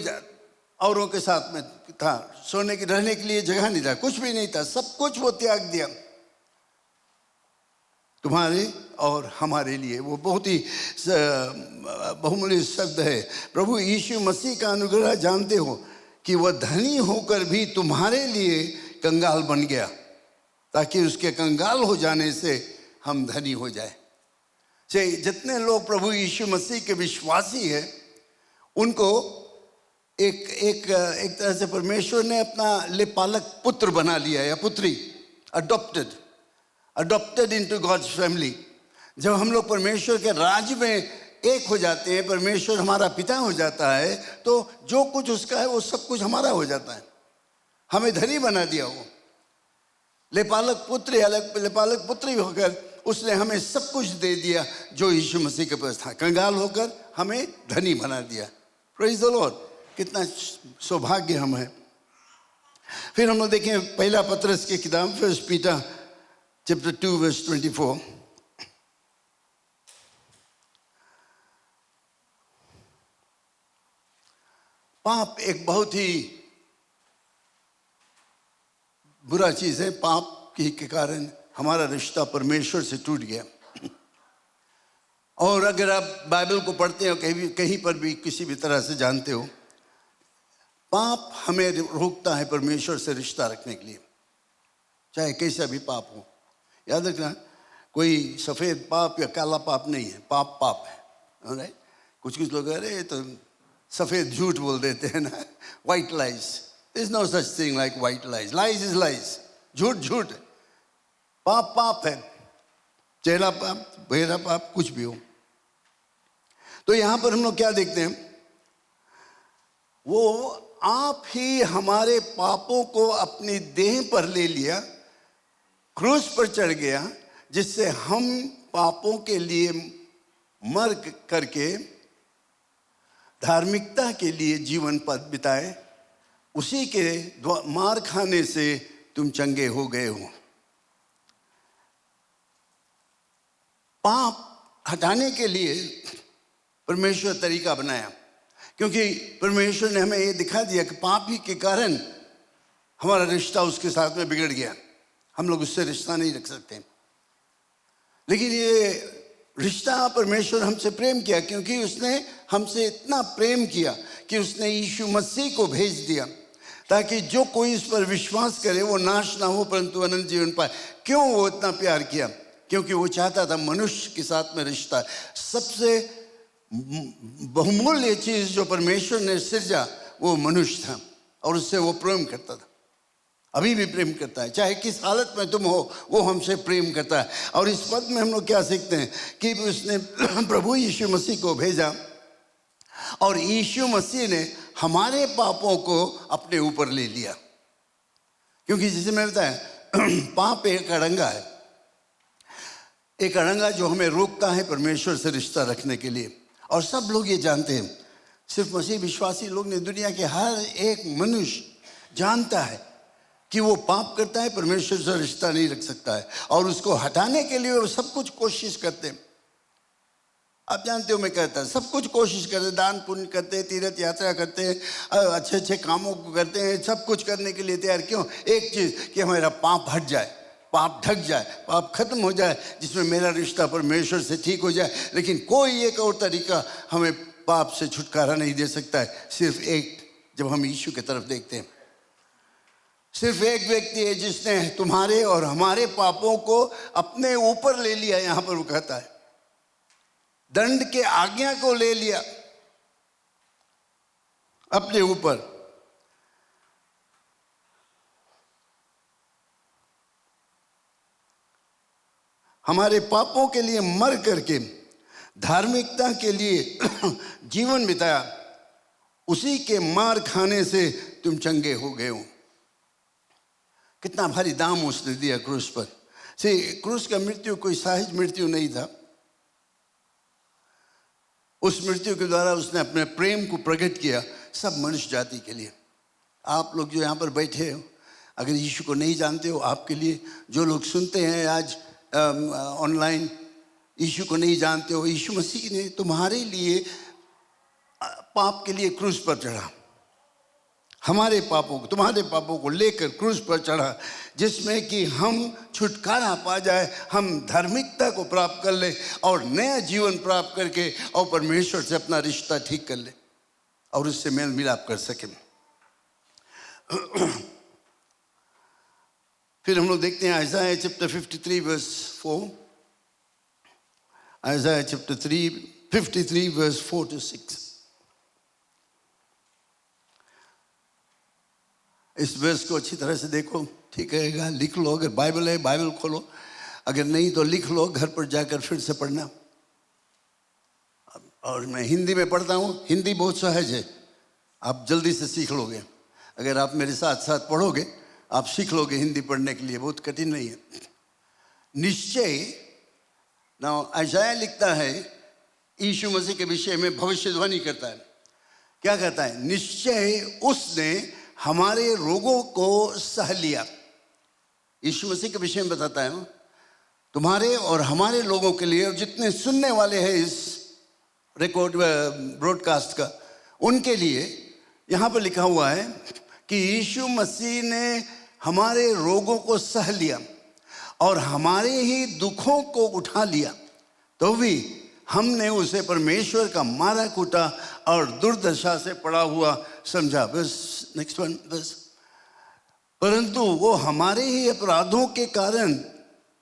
औरों के साथ में था, सोने के रहने के लिए जगह नहीं था, कुछ भी नहीं था, सब कुछ वो त्याग दिया तुम्हारे और हमारे लिए। वो बहुत ही बहुमूल्य शब्द है। प्रभु यीशु मसीह का अनुग्रह जानते हो कि वह धनी होकर भी तुम्हारे लिए कंगाल बन गया, ताकि उसके कंगाल हो जाने से हम धनी हो जाए। जितने लोग प्रभु यीशु मसीह के विश्वासी हैं, उनको एक तरह से परमेश्वर ने अपना लेपालक पुत्र बना लिया या पुत्री, अडॉप्टेड इनटू गॉड्स फैमिली। जब हम लोग परमेश्वर के राज्य में एक हो जाते हैं, परमेश्वर हमारा पिता हो जाता है, तो जो कुछ उसका है वो सब कुछ हमारा हो जाता है, हमें धनी बना दिया। वो लेपालक पुत्र या लेपालक पुत्री होकर उसने हमें सब कुछ दे दिया जो यीशु मसीह के पास था। कंगाल होकर हमें धनी बना दिया। प्रेज़ द लॉर्ड, कितना सौभाग्य हम हैं। फिर हम लोग देखें पहला पतरस की किताब, फर्स्ट पीटर चैप्टर 2 वर्स 24। पाप एक बहुत ही बुरा चीज है। पाप के कारण हमारा रिश्ता परमेश्वर से टूट गया। और अगर आप बाइबल को पढ़ते हो, कहीं पर भी किसी भी तरह से जानते हो, पाप हमें रोकता है परमेश्वर से रिश्ता रखने के लिए, चाहे कैसा भी पाप हो। याद रखना, कोई सफ़ेद पाप या काला पाप नहीं है, पाप पाप है। ऑलराइट, कुछ लोग अरे तो सफ़ेद झूठ बोल देते हैं ना, white lies. There is no such thing like white lies. Lies is lies, झूठ झूठ है, पाप पाप है, चेहरा पाप, बहरा पाप, कुछ भी हो। तो यहां पर हम लोग क्या देखते हैं, वो आप ही हमारे पापों को अपनी देह पर ले लिया, क्रूस पर चढ़ गया, जिससे हम पापों के लिए मर करके धार्मिकता के लिए जीवन पथ बिताए। उसी के मार खाने से तुम चंगे हो गए हो। पाप हटाने के लिए परमेश्वर तरीका बनाया, क्योंकि परमेश्वर ने हमें ये दिखा दिया कि पाप ही के कारण हमारा रिश्ता उसके साथ में बिगड़ गया, हम लोग उससे रिश्ता नहीं रख सकते। लेकिन ये रिश्ता परमेश्वर हमसे प्रेम किया, क्योंकि उसने हमसे इतना प्रेम किया कि उसने यीशु मसीह को भेज दिया, ताकि जो कोई इस पर विश्वास करे वो नाश ना हो परंतु अनंत जीवन पाए। क्यों वो इतना प्यार किया? क्योंकि वो चाहता था मनुष्य के साथ में रिश्ता। सबसे बहुमूल्य चीज जो परमेश्वर ने सृजा वो मनुष्य था, और उससे वो प्रेम करता था, अभी भी प्रेम करता है। चाहे किस हालत में तुम हो, वो हमसे प्रेम करता है। और इस पद में हम लोग क्या सीखते हैं कि उसने प्रभु यीशु मसीह को भेजा, और यीशु मसीह ने हमारे पापों को अपने ऊपर ले लिया। क्योंकि जैसे मैं बताया, पाप एक अड़ंगा है, एक अड़ंगा जो हमें रोकता है परमेश्वर से रिश्ता रखने के लिए। और सब लोग ये जानते हैं, सिर्फ मसीह विश्वासी लोग ने, दुनिया के हर एक मनुष्य जानता है कि वो पाप करता है, परमेश्वर से रिश्ता नहीं रख सकता है, और उसको हटाने के लिए वो सब कुछ कोशिश करते हैं। आप जानते हो, मैं कहता है सब कुछ कोशिश करते, दान पुण्य करते, तीर्थ यात्रा करते हैं, अच्छे अच्छे कामों को करते हैं, सब कुछ करने के लिए तैयार। क्यों? एक चीज़ कि हमारा पाप हट जाए, पाप ढक जाए, पाप खत्म हो जाए, जिसमें मेरा रिश्ता परमेश्वर से ठीक हो जाए। लेकिन कोई एक और तरीका हमें पाप से छुटकारा नहीं दे सकता है, सिर्फ एक, जब हम यीशु की तरफ देखते हैं। सिर्फ एक व्यक्ति है जिसने तुम्हारे और हमारे पापों को अपने ऊपर ले लिया। यहां पर वो कहता है दंड के आज्ञा को ले लिया अपने ऊपर। हमारे पापों के लिए मर करके धार्मिकता के लिए जीवन बिताया, उसी के मार खाने से तुम चंगे हो गए हो। कितना भारी दाम उसने दिया क्रूस पर। से क्रूस का मृत्यु कोई सहज मृत्यु नहीं था। उस मृत्यु के द्वारा उसने अपने प्रेम को प्रकट किया सब मनुष्य जाति के लिए। आप लोग जो यहाँ पर बैठे हो, अगर यीशु को नहीं जानते हो, आपके लिए जो लोग सुनते हैं आज ऑनलाइन, यीशु को नहीं जानते हो, यीशु मसीह ने तुम्हारे लिए पाप के लिए क्रूस पर चढ़ा, हमारे पापों को, तुम्हारे पापों को लेकर क्रूस पर चढ़ा, जिसमें कि हम छुटकारा पा जाए, हम धार्मिकता को प्राप्त कर ले और नया जीवन प्राप्त करके और परमेश्वर से अपना रिश्ता ठीक कर ले और उससे मेल मिलाप कर सके। फिर हम लोग देखते हैं Isaiah chapter 53 verse 4, Isaiah chapter 53 verse 4 to 6। इस वर्स को अच्छी तरह से देखो, ठीक रहेगा। लिख लो, अगर बाइबल है बाइबल खोलो, अगर नहीं तो लिख लो, घर पर जाकर फिर से पढ़ना। और मैं हिंदी में पढ़ता हूँ, हिंदी बहुत सहज है, आप जल्दी से सीख लोगे। अगर आप मेरे साथ साथ पढ़ोगे आप सीख लोगे हिंदी पढ़ने के लिए, बहुत कठिन नहीं है। निश्चय ना आइज़ाया लिखता है, यीशु मसीह के विषय में भविष्यवाणी करता है। क्या कहता है? निश्चय उसने हमारे रोगों को सह लिया। यीशु मसीह के विषय में बताता है तुम्हारे और हमारे लोगों के लिए, और जितने सुनने वाले हैं इस रिकॉर्ड ब्रॉडकास्ट का, उनके लिए यहाँ पर लिखा हुआ है कि यीशु मसीह ने हमारे रोगों को सह लिया और हमारे ही दुखों को उठा लिया, तो भी हमने उसे परमेश्वर का मारा कूटा और दुर्दशा से पड़ा हुआ समझा। बस नेक्स्ट वन, बस। परंतु वो हमारे ही अपराधों के कारण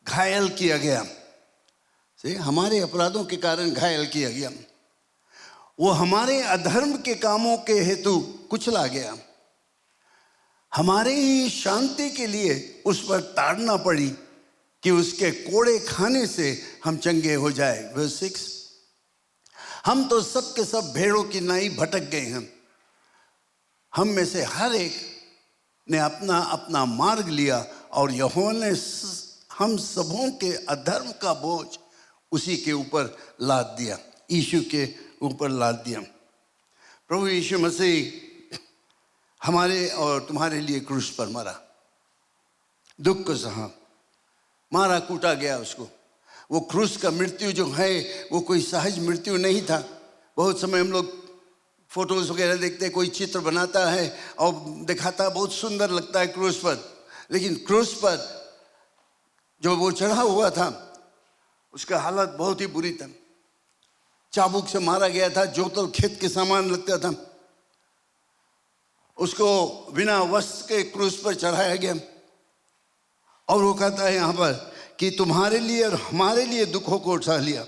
घायल किया गया, से हमारे अपराधों के कारण घायल किया गया, वो हमारे अधर्म के कामों के हेतु कुचला गया, हमारे ही शांति के लिए उस पर ताड़ना पड़ी कि उसके कोड़े खाने से हम चंगे हो जाए। वर्स 6, हम तो सब के सब भेड़ों की नाई भटक गए हैं, हम में से हर एक ने अपना अपना मार्ग लिया और यहोवा ने हम सबों के अधर्म का बोझ उसी के ऊपर लाद दिया, यीशु के ऊपर लाद दिया। प्रभु यीशु मसीह हमारे और तुम्हारे लिए क्रूस पर मरा, दुख को सहा, मारा कूटा गया उसको। वो क्रूस का मृत्यु जो है वो कोई सहज मृत्यु नहीं था। बहुत समय हम लोग फोटोज वगैरह देखते हैं, कोई चित्र बनाता है और दिखाता है, बहुत सुंदर लगता है क्रूस पर, लेकिन क्रूस पर जो वो चढ़ा हुआ था उसका हालत बहुत ही बुरी था। चाबुक से मारा गया था, जोतल खेत के सामान लगता था, उसको बिना वस्त्र के क्रूस पर चढ़ाया गया। और वो कहता है यहाँ पर कि तुम्हारे लिए और हमारे लिए दुखों को उठा लिया,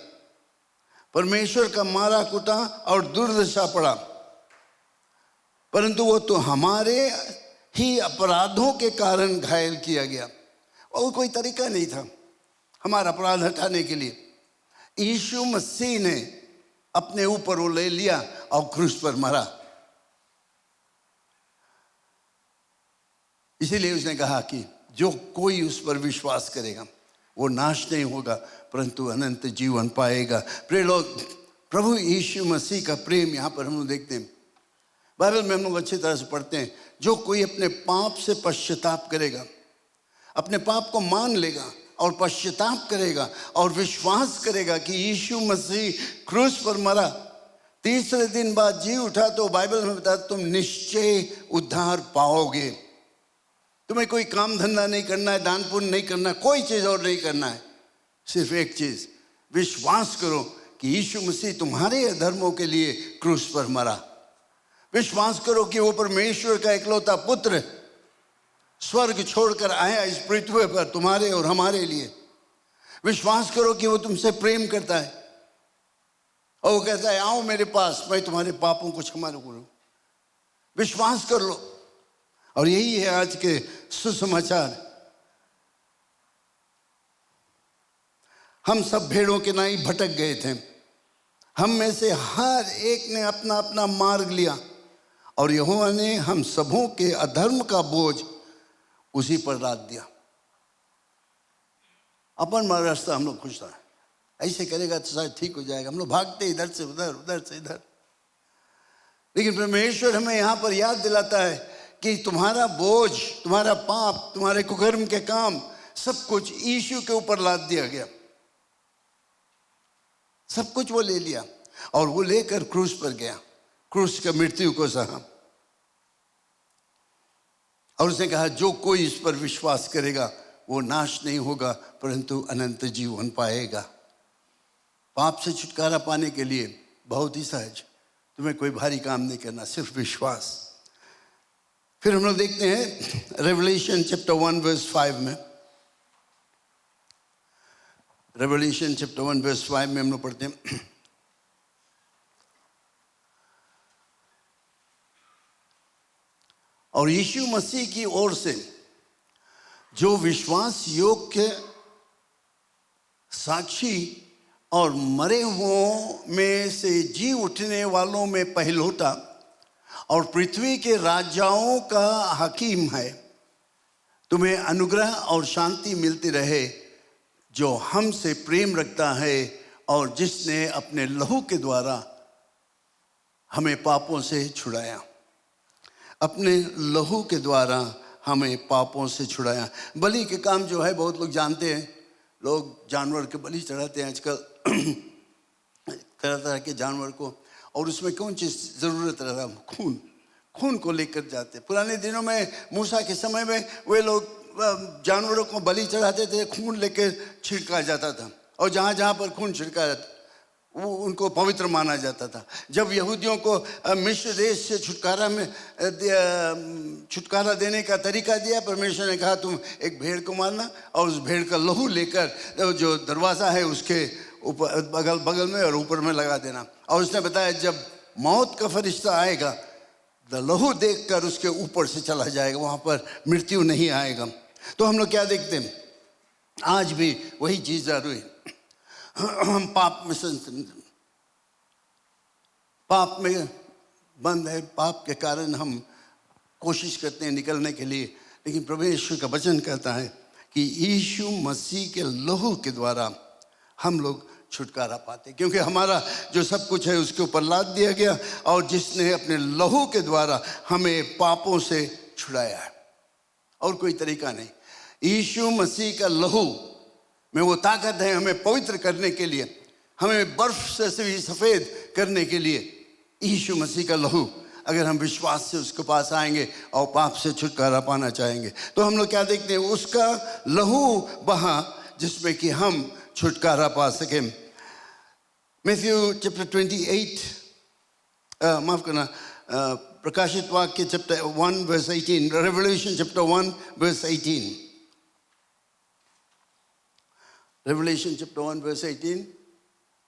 परमेश्वर का मारा कुटा और दुर्दशा पड़ा, परंतु वो तो हमारे ही अपराधों के कारण घायल किया गया। और कोई तरीका नहीं था हमारा अपराध हटाने के लिए। यीशु मसीह ने अपने ऊपर वो ले लिया और क्रूस पर मरा। इसीलिए उसने कहा कि जो कोई उस पर विश्वास करेगा वो नाश नहीं होगा परंतु अनंत जीवन पाएगा। प्रिय लोग, प्रभु यीशु मसीह का प्रेम यहाँ पर हम लोग देखते हैं। बाइबल में हम लोग अच्छी तरह से पढ़ते हैं, जो कोई अपने पाप से पश्चाताप करेगा, अपने पाप को मान लेगा और पश्चाताप करेगा और विश्वास करेगा कि यीशु मसीह क्रूस पर मरा, तीसरे दिन बाद जी उठा, तो बाइबल में बताया तुम निश्चय उद्धार पाओगे। तुम्हें कोई काम धंधा नहीं करना है, दान पुण्य नहीं करना है, कोई चीज़ और नहीं करना है, सिर्फ एक चीज़, विश्वास करो कि यीशु मसीह तुम्हारे अधर्मों के लिए क्रूस पर मरा। विश्वास करो कि वो परमेश्वर का इकलौता पुत्र स्वर्ग छोड़कर आया इस पृथ्वी पर तुम्हारे और हमारे लिए। विश्वास करो कि वो तुमसे प्रेम करता है और वो कहता है आओ मेरे पास, मैं तुम्हारे पापों को क्षमा करूं। विश्वास कर लो। और यही है आज के सुसमाचार। हम सब भेड़ों के नाई भटक गए थे, हम में से हर एक ने अपना अपना मार्ग लिया और यहोवा ने हम सबों के अधर्म का बोझ उसी पर लाद दिया। अपन रास्ता हम लोग खुश था, ऐसे करेगा तो शायद ठीक हो जाएगा। हम लोग भागते इधर से उधर, उधर से इधर। लेकिन परमेश्वर हमें यहाँ पर याद दिलाता है कि तुम्हारा बोझ, तुम्हारा पाप, तुम्हारे कुकर्म के काम, सब कुछ यीशु के ऊपर लाद दिया गया। सब कुछ वो ले लिया और वो लेकर क्रूस पर गया, क्रूस का मृत्यु को सहा। और उसने कहा जो कोई इस पर विश्वास करेगा वो नाश नहीं होगा परंतु अनंत जीवन पाएगा। पाप से छुटकारा पाने के लिए बहुत ही सहज, तुम्हें कोई भारी काम नहीं करना, सिर्फ विश्वास। फिर हम लोग देखते हैं रेवलेशन चैप्टर 1 वर्स 5 में। रेवलेशन चैप्टर 1 वर्स 5 में हम लोग पढ़ते हैं, और यीशु मसीह की ओर से जो विश्वास योग्य साक्षी और मरे हुओं में से जी उठने वालों में पहिलौठा और पृथ्वी के राजाओं का हकीम है, तुम्हें अनुग्रह और शांति मिलती रहे जो हमसे प्रेम रखता है और जिसने अपने लहू के द्वारा हमें पापों से छुड़ाया। अपने लहू के द्वारा हमें पापों से छुड़ाया। बलि के काम जो है बहुत लोग जानते हैं, लोग जानवर के बलि चढ़ाते हैं आजकल तरह तरह के जानवर को। और उसमें कौन चीज़ ज़रूरत रहा? खून, खून को लेकर जाते। पुराने दिनों में मूसा के समय में वे लोग जानवरों को बलि चढ़ाते थे, खून लेकर छिड़का जाता था और जहाँ जहाँ पर खून छिड़का जाता वो उनको पवित्र माना जाता था। जब यहूदियों को मिस्र देश से छुटकारा देने का तरीका दिया, परमेश्वर ने कहा तुम एक भेड़ को मारना और उस भेड़ का लहू लेकर जो दरवाज़ा है उसके ऊपर बगल बगल में और ऊपर में लगा देना। और उसने बताया जब मौत का फरिश्ता आएगा लहू देखकर उसके ऊपर से चला जाएगा, वहाँ पर मृत्यु नहीं आएगा। तो हम लोग क्या देखते हैं? आज भी वही चीज़ जारी है। हम पाप में बंद है, पाप के कारण हम कोशिश करते हैं निकलने के लिए। लेकिन प्रभु यीशु का वचन कहता है कि यीशु मसीह के लहू के द्वारा हम लोग छुटकारा पाते, क्योंकि हमारा जो सब कुछ है उसके ऊपर लाद दिया गया और जिसने अपने लहू के द्वारा हमें पापों से छुड़ाया है। और कोई तरीका नहीं। यीशु मसीह का लहू में वो ताकत है हमें पवित्र करने के लिए, हमें बर्फ से भी सफ़ेद करने के लिए। यीशु मसीह का लहू, अगर हम विश्वास से उसके पास आएंगे और पाप से छुटकारा पाना चाहेंगे तो हम लोग क्या देखते हैं? उसका लहू बहा जिसमें कि हम छुटकारा पा सकें। मैथ्यू चैप्टर 28, माफ करना, प्रकाशित वाक्य chapter 1 verse 18, Revelation chapter 1 verse 18, Revelation chapter 1 verse 18,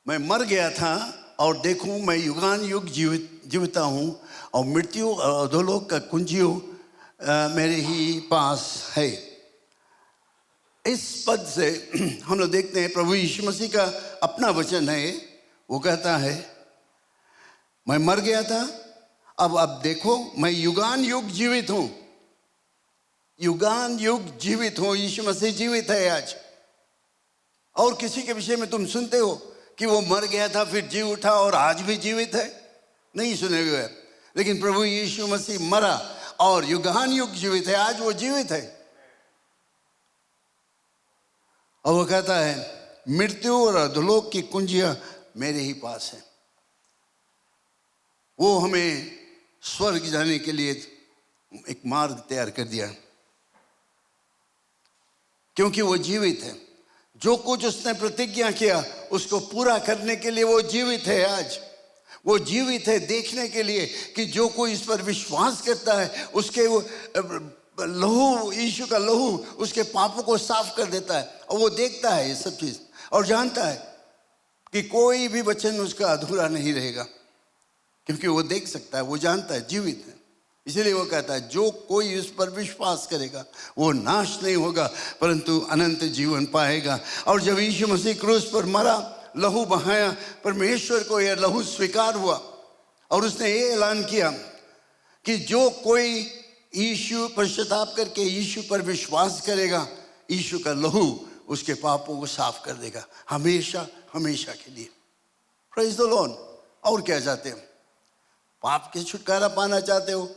मैं मर गया था और देखूं मैं युगान युग जीविता हूँ और मृत्यु और अधोलोक का कुंजियों मेरे ही पास है। इस पद से हम लोग देखते हैं प्रभु यीशु मसीह का अपना वचन है। वो कहता है मैं मर गया था, अब देखो मैं युगान युग जीवित हूँ। युगान युग जीवित हूँ। यीशु मसीह जीवित है आज। और किसी के विषय में तुम सुनते हो कि वो मर गया था फिर जी उठा और आज भी जीवित है? नहीं सुने हुए। लेकिन प्रभु यीशु मसीह मरा और युगान युग जीवित है, आज वो जीवित है। और वो कहता है मृत्यु और अधोलोक की कुंजियां मेरे ही पास है। वो हमें स्वर्ग जाने के लिए एक मार्ग तैयार कर दिया, क्योंकि वो जीवित है। जो कुछ उसने प्रतिज्ञा किया उसको पूरा करने के लिए वो जीवित है। आज वो जीवित है देखने के लिए कि जो कोई इस पर विश्वास करता है उसके वो लहू, यीशु का लहू उसके पापों को साफ कर देता है। और वो देखता है ये सब चीज और जानता है कि कोई भी वचन उसका अधूरा नहीं रहेगा, क्योंकि वो देख सकता है, वो जानता है, जीवित है। इसलिए वो कहता है जो कोई उस पर विश्वास करेगा वो नाश नहीं होगा परंतु अनंत जीवन पाएगा। और जब यीशु मसीह क्रूस पर मरा, लहू बहाया, परमेश्वर को यह लहू स्वीकार हुआ और उसने ये ऐलान किया कि जो कोई यीशु पश्चाताप करके यीशु पर विश्वास करेगा, यीशु का लहू उसके पापों को साफ कर देगा हमेशा हमेशा के लिए। Praise the Lord. और क्या चाहते हो? पाप के छुटकारा पाना चाहते हो?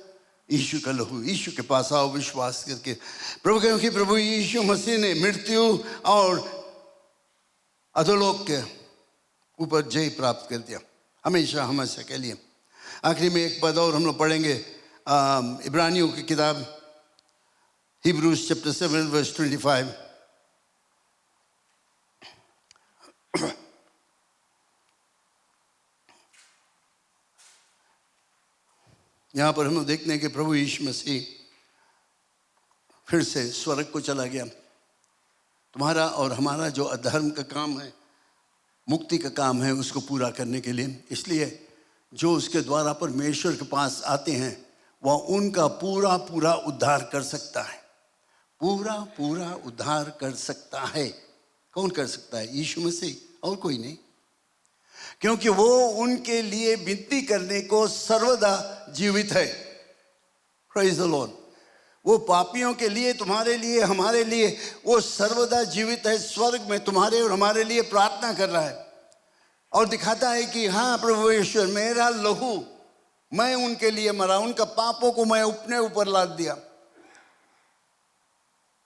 यीशु का लहू, यीशु के पास आओ विश्वास करके। प्रभु, क्योंकि प्रभु यीशु मसीह ने मृत्यु और अधोलोक के ऊपर जय प्राप्त कर दिया हमेशा हमेशा के लिए। आखिरी में एक पद और हम लोग पढ़ेंगे, इब्रानियों की किताब, हिब्रूज चैप्टर 7 वर्स 25। यहाँ पर हम लोग देखते हैं कि प्रभु यीशु मसीह फिर से स्वर्ग को चला गया। तुम्हारा और हमारा जो अधर्म का काम है, मुक्ति का काम है, उसको पूरा करने के लिए। इसलिए जो उसके द्वारा परमेश्वर के पास आते हैं वह उनका पूरा पूरा उद्धार कर सकता है, पूरा पूरा उद्धार कर सकता है। कौन कर सकता है? यीशु मसीह, और कोई नहीं, क्योंकि वो उनके लिए विनती करने को सर्वदा जीवित है। Praise the Lord. वो पापियों के लिए, तुम्हारे लिए, हमारे लिए वो सर्वदा जीवित है। स्वर्ग में तुम्हारे और हमारे लिए प्रार्थना कर रहा है और दिखाता है कि हाँ प्रभु ईश्वर, मेरा लहू, मैं उनके लिए मरा, उनका पापों को मैं अपने ऊपर लाद दिया।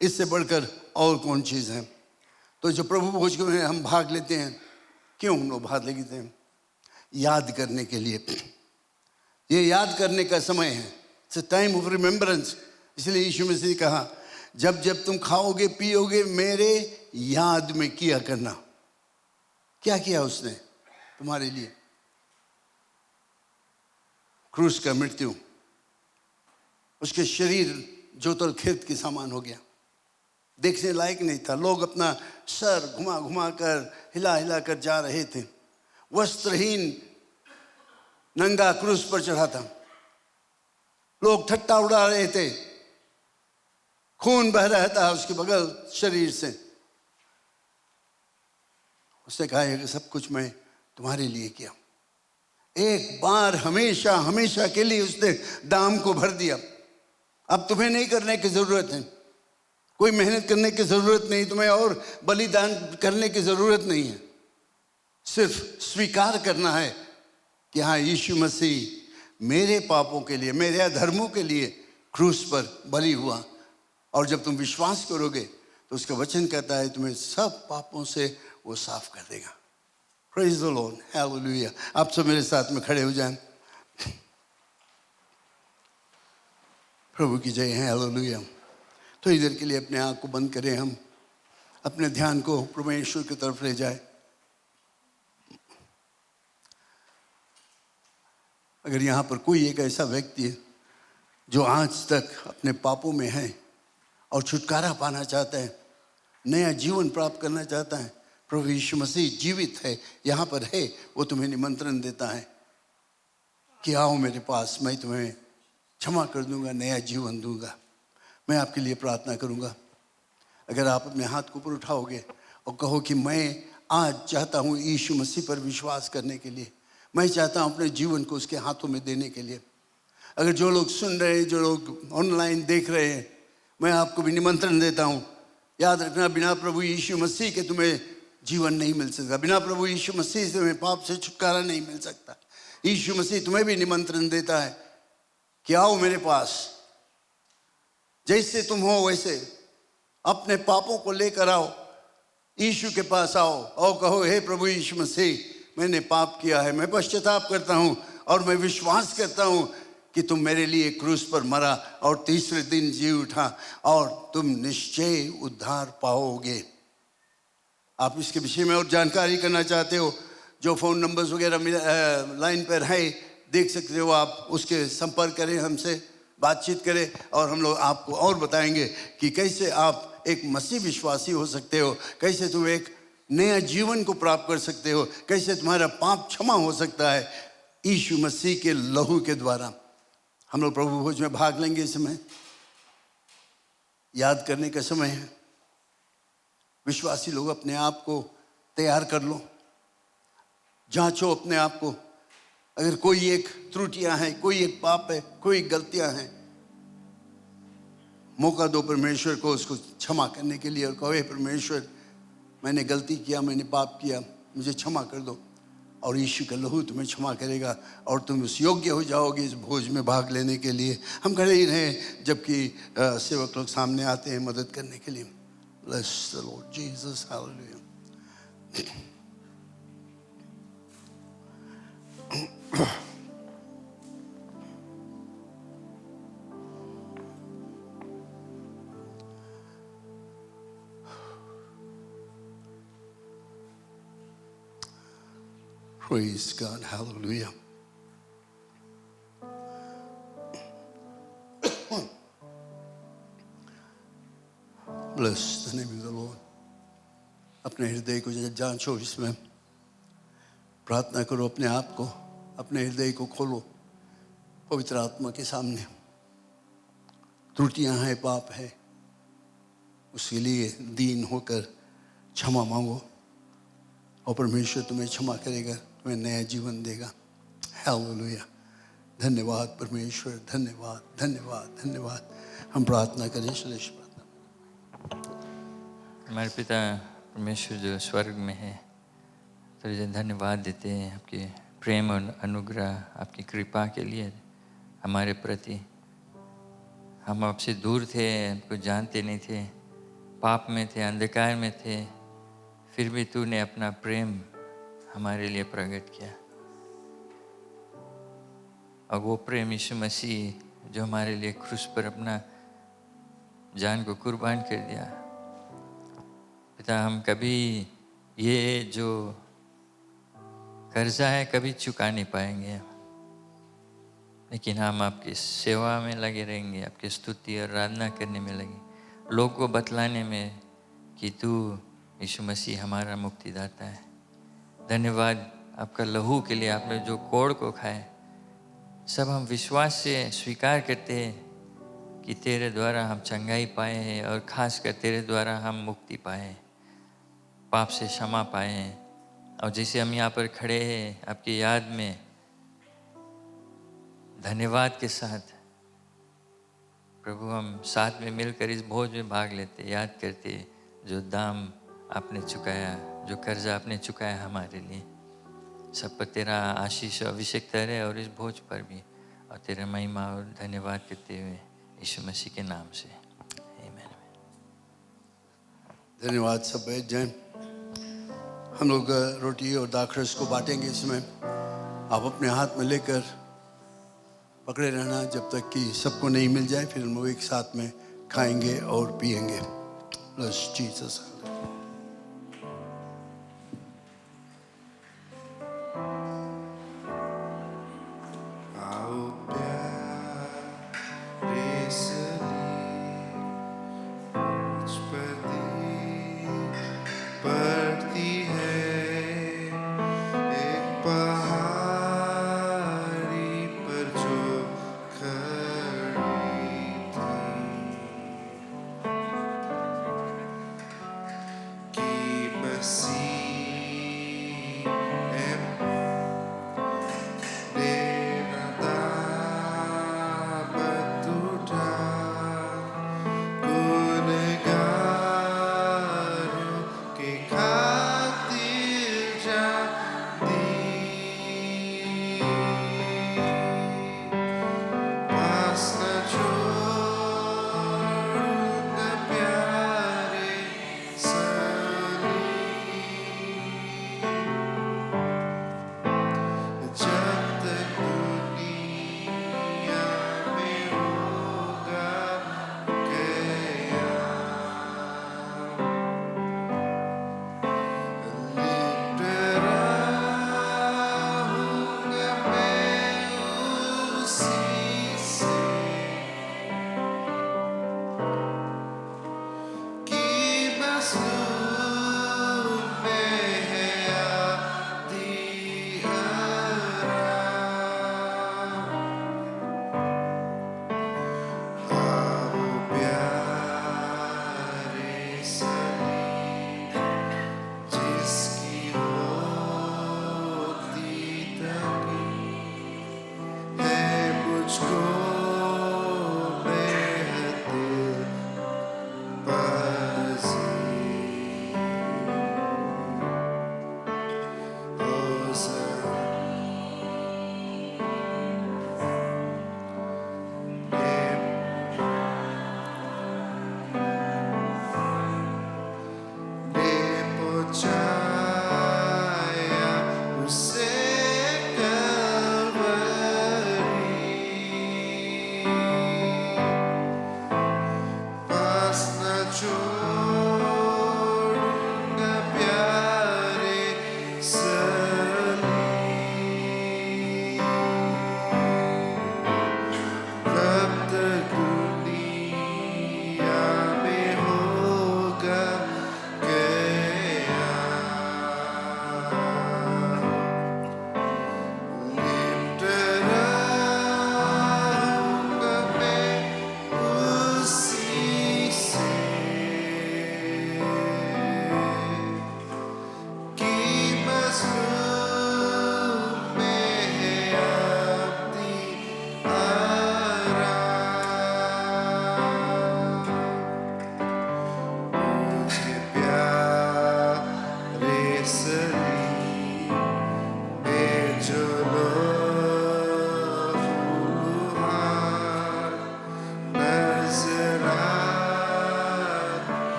इससे बढ़कर और कौन चीज़ है? तो जो प्रभु भोज में हम भाग लेते हैं, क्यों हम लोग भाग लेते हैं? याद करने के लिए। ये याद करने का समय है, it's a time of remembrance. इसलिए यीशु मसीह ने कहा जब जब तुम खाओगे पियोगे मेरे याद में किया करना। क्या किया उसने तुम्हारे लिए? क्रूस का मृत्यु, उसके शरीर जोतल खेत के समान हो गया, देखने लायक नहीं था। लोग अपना सर घुमा घुमा कर, हिला हिला कर जा रहे थे। वस्त्रहीन नंगा क्रूस पर चढ़ा था, लोग ठट्टा उड़ा रहे थे, खून बह रहा था उसके बगल शरीर से। उसने कहा है कि सब कुछ मैं तुम्हारे लिए किया। एक बार हमेशा हमेशा के लिए उसने दाम को भर दिया। अब तुम्हें नहीं करने की जरूरत है, कोई मेहनत करने की जरूरत नहीं, तुम्हें और बलिदान करने की जरूरत नहीं है। सिर्फ स्वीकार करना है कि हाँ यीशु मसीह मेरे पापों के लिए, मेरे अधर्मों के लिए क्रूस पर बलि हुआ। और जब तुम विश्वास करोगे तो उसका वचन कहता है तुम्हें सब पापों से वो साफ कर देगा। Praise the Lord, hallelujah. आप सब मेरे साथ में खड़े हो जाएं। प्रभु की जय है, हालेलुया। तो इधर के लिए अपने आँख को बंद करें, हम अपने ध्यान को परमेश्वर की तरफ ले जाए। अगर यहाँ पर कोई एक ऐसा व्यक्ति है जो आज तक अपने पापों में है और छुटकारा पाना चाहता है, नया जीवन प्राप्त करना चाहता है, प्रभु यीशु मसीह जीवित है, यहाँ पर है, वो तुम्हें निमंत्रण देता है कि आओ मेरे पास, मैं तुम्हें क्षमा कर दूंगा, नया जीवन दूंगा। मैं आपके लिए प्रार्थना करूंगा। अगर आप अपने हाथ को ऊपर उठाओगे और कहो कि मैं आज चाहता हूँ यीशु मसीह पर विश्वास करने के लिए, मैं चाहता हूँ अपने जीवन को उसके हाथों में देने के लिए। अगर जो लोग सुन रहे हैं, जो लोग ऑनलाइन देख रहे हैं, मैं आपको भी निमंत्रण देता हूँ। याद रखना, बिना प्रभु यीशु मसीह के तुम्हें जीवन नहीं मिल सकता। बिना प्रभु यीशु मसीह से तुम्हें पाप से छुटकारा नहीं मिल सकता। यीशु मसीह तुम्हें भी निमंत्रण देता है कि आओ मेरे पास, जैसे तुम हो वैसे अपने पापों को लेकर आओ, यीशु के पास आओ और कहो हे प्रभु यीशु मसीह, मैंने पाप किया है, मैं पश्चाताप करता हूँ और मैं विश्वास करता हूँ कि तुम मेरे लिए क्रूस पर मरा और तीसरे दिन जी उठा और तुम निश्चय उद्धार पाओगे। आप इसके विषय में और जानकारी करना चाहते हो, जो फ़ोन नंबर्स वगैरह लाइन पर है, देख सकते हो आप, उसके संपर्क करें हमसे। बातचीत करे और हम लोग आपको और बताएंगे कि कैसे आप एक मसीह विश्वासी हो सकते हो, कैसे तुम एक नया जीवन को प्राप्त कर सकते हो, कैसे तुम्हारा पाप क्षमा हो सकता है यीशु मसीह के लहू के द्वारा। हम लोग प्रभु भोज में भाग लेंगे। इस समय याद करने का समय है। विश्वासी लोग अपने आप को तैयार कर लो, जांचो अपने आप को। अगर कोई एक त्रुटियां हैं, कोई एक पाप है, कोई गलतियां हैं, मौका दो परमेश्वर को उसको क्षमा करने के लिए और कहो, परमेश्वर मैंने गलती किया, मैंने पाप किया, मुझे क्षमा कर दो। और यीशु का लहू तुम्हें क्षमा करेगा और तुम उस योग्य हो जाओगे इस भोज में भाग लेने के लिए। हम खड़े ही रहें जबकि सेवक लोग सामने आते हैं मदद करने के लिए। Bless the Lord Jesus, hallelujah. Praise God, hallelujah. Bless the name of the Lord. अपने हृदय को जांचो, इसमें प्रार्थना करो, अपने आप को, अपने हृदय को खोलो पवित्र आत्मा के सामने। त्रुटियां हैं, पाप है, उसके लिए दीन होकर क्षमा मांगो और परमेश्वर तुम्हें क्षमा करेगा, तुम्हें नया जीवन देगा। हालेलुया। धन्यवाद परमेश्वर, धन्यवाद धन्यवाद धन्यवाद। हम प्रार्थना करें। श्रेष्ठ प्रार्थना। हमारे पिता परमेश्वर जो स्वर्ग में है, तुझे धन्यवाद देते हैं आपके प्रेम और अनुग्रह, आपकी कृपा के लिए हमारे प्रति। हम आपसे दूर थे, आपको जानते नहीं थे, पाप में थे, अंधकार में थे, फिर भी तूने अपना प्रेम हमारे लिए प्रकट किया। और वो प्रेम यीशु मसीह जो हमारे लिए क्रूस पर अपना जान को कुर्बान कर दिया। पिता, हम कभी ये जो कर्जा है कभी चुका नहीं पाएंगे, लेकिन हम आपकी सेवा में लगे रहेंगे, आपकी स्तुति और आराधना करने में लगे, लोग को बतलाने में कि तू यीशु मसीह हमारा मुक्तिदाता है। धन्यवाद आपका लहू के लिए, आपने जो कोड़ को खाए, सब हम विश्वास से स्वीकार करते हैं कि तेरे द्वारा हम चंगाई पाए हैं और खासकर तेरे द्वारा हम मुक्ति पाए हैं, पाप से क्षमा पाए हैं। और जैसे हम यहाँ पर खड़े हैं आपकी याद में धन्यवाद के साथ, प्रभु हम साथ में मिलकर इस भोज में भाग लेते, याद करते जो दाम आपने चुकाया, जो कर्जा आपने चुकाया हमारे लिए। सब पर तेरा आशीष अभिषेक रहे और इस भोज पर भी, और तेरा महिमा और धन्यवाद करते हुए यीशु मसीह के नाम से आमीन। धन्यवाद। सब बैठ जाएं। हम लोग रोटी और दाखरस को बांटेंगे। इसमें आप अपने हाथ में लेकर पकड़े रहना जब तक कि सबको नहीं मिल जाए, फिर हम लोग एक साथ में खाएंगे और पिएंगे। Bless Jesus.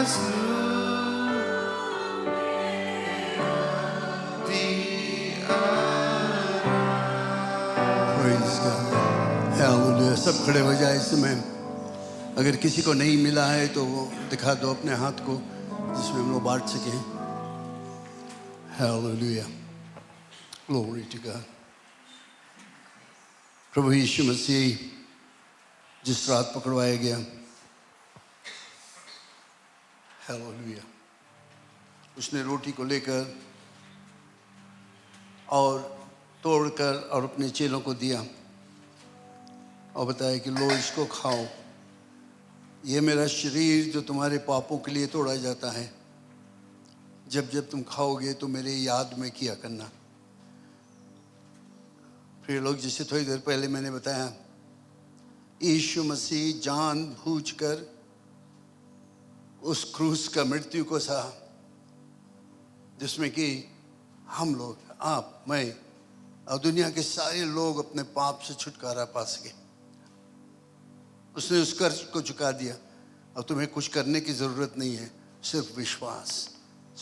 Praise God. Hallelujah. सब खड़े हो जाए इस समय। अगर किसी को नहीं मिला है तो वो दिखा दो अपने हाथ को जिसमें हम लोग बांट सकें। Hallelujah. Glory to God. प्रभु यीशु मसीह जिस रात पकड़वाया गया, Hallelujah, उसने रोटी को लेकर और तोड़कर और अपने चेलों को दिया और बताया कि लो इसको खाओ, ये मेरा शरीर जो तुम्हारे पापों के लिए तोड़ा जाता है, जब जब तुम खाओगे तो मेरे याद में किया करना। फिर लोग, जिसे थोड़ी देर पहले मैंने बताया, यीशु मसीह जानबूझकर उस क्रूस का मृत्यु को सहा जिसमें कि हम लोग, आप, मैं और दुनिया के सारे लोग अपने पाप से छुटकारा पा सके। उसने उस कर्ज को चुका दिया और तुम्हें कुछ करने की जरूरत नहीं है, सिर्फ विश्वास,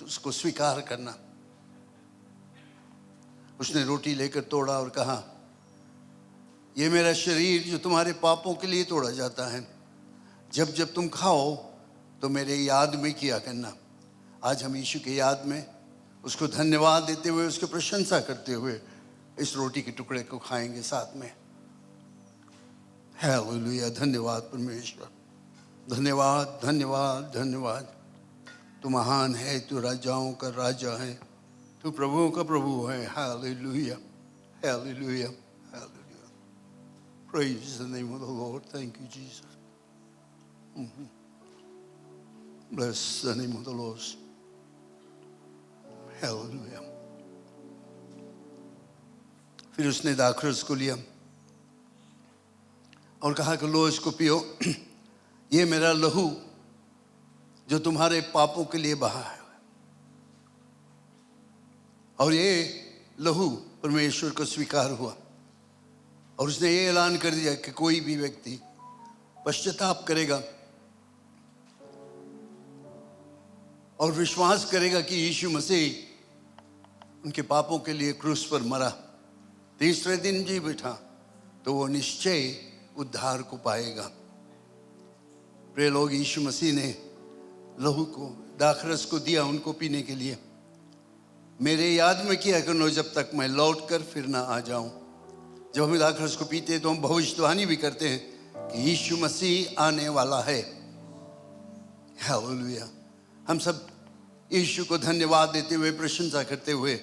उसको स्वीकार करना। उसने रोटी लेकर तोड़ा और कहा, ये मेरा शरीर जो तुम्हारे पापों के लिए तोड़ा जाता है, जब जब तुम खाओ तो मेरे याद में किया करना। आज हम यीशु के याद में उसको धन्यवाद देते हुए, उसकी प्रशंसा करते हुए इस रोटी के टुकड़े को खाएंगे साथ में। हालेलुया। धन्यवाद परमेश्वर, धन्यवाद धन्यवाद धन्यवाद। तू महान है, तू राजाओं का राजा है, तू प्रभुओं का प्रभु है। Hallelujah hallelujah hallelujah. Praise the name of the Lord. Thank you, Jesus. Bless the name of the Lord. Hallelujah. फिर उसने दाखरस को लिया और कहा कि लो इसको पियो, ये मेरा लहू जो तुम्हारे पापों के लिए बहा है। और ये लहू परमेश्वर को स्वीकार हुआ और उसने ये ऐलान कर दिया कि कोई भी व्यक्ति पश्चाताप करेगा और विश्वास करेगा कि यीशु मसीह उनके पापों के लिए क्रूस पर मरा, तीसरे दिन जी बैठा, तो वो निश्चय उद्धार को पाएगा। प्रिय लोग, यीशु मसीह ने लहू को, दाखरस को दिया उनको पीने के लिए। मेरे याद में किया करो जब तक मैं लौट कर फिर ना आ जाऊं। जब हम दाखरस को पीते हैं तो हम भविष्यवाणी भी करते हैं कि यीशु मसीह आने वाला है। हालेलुया। हम सब यीशु को धन्यवाद देते हुए, प्रशंसा करते हुए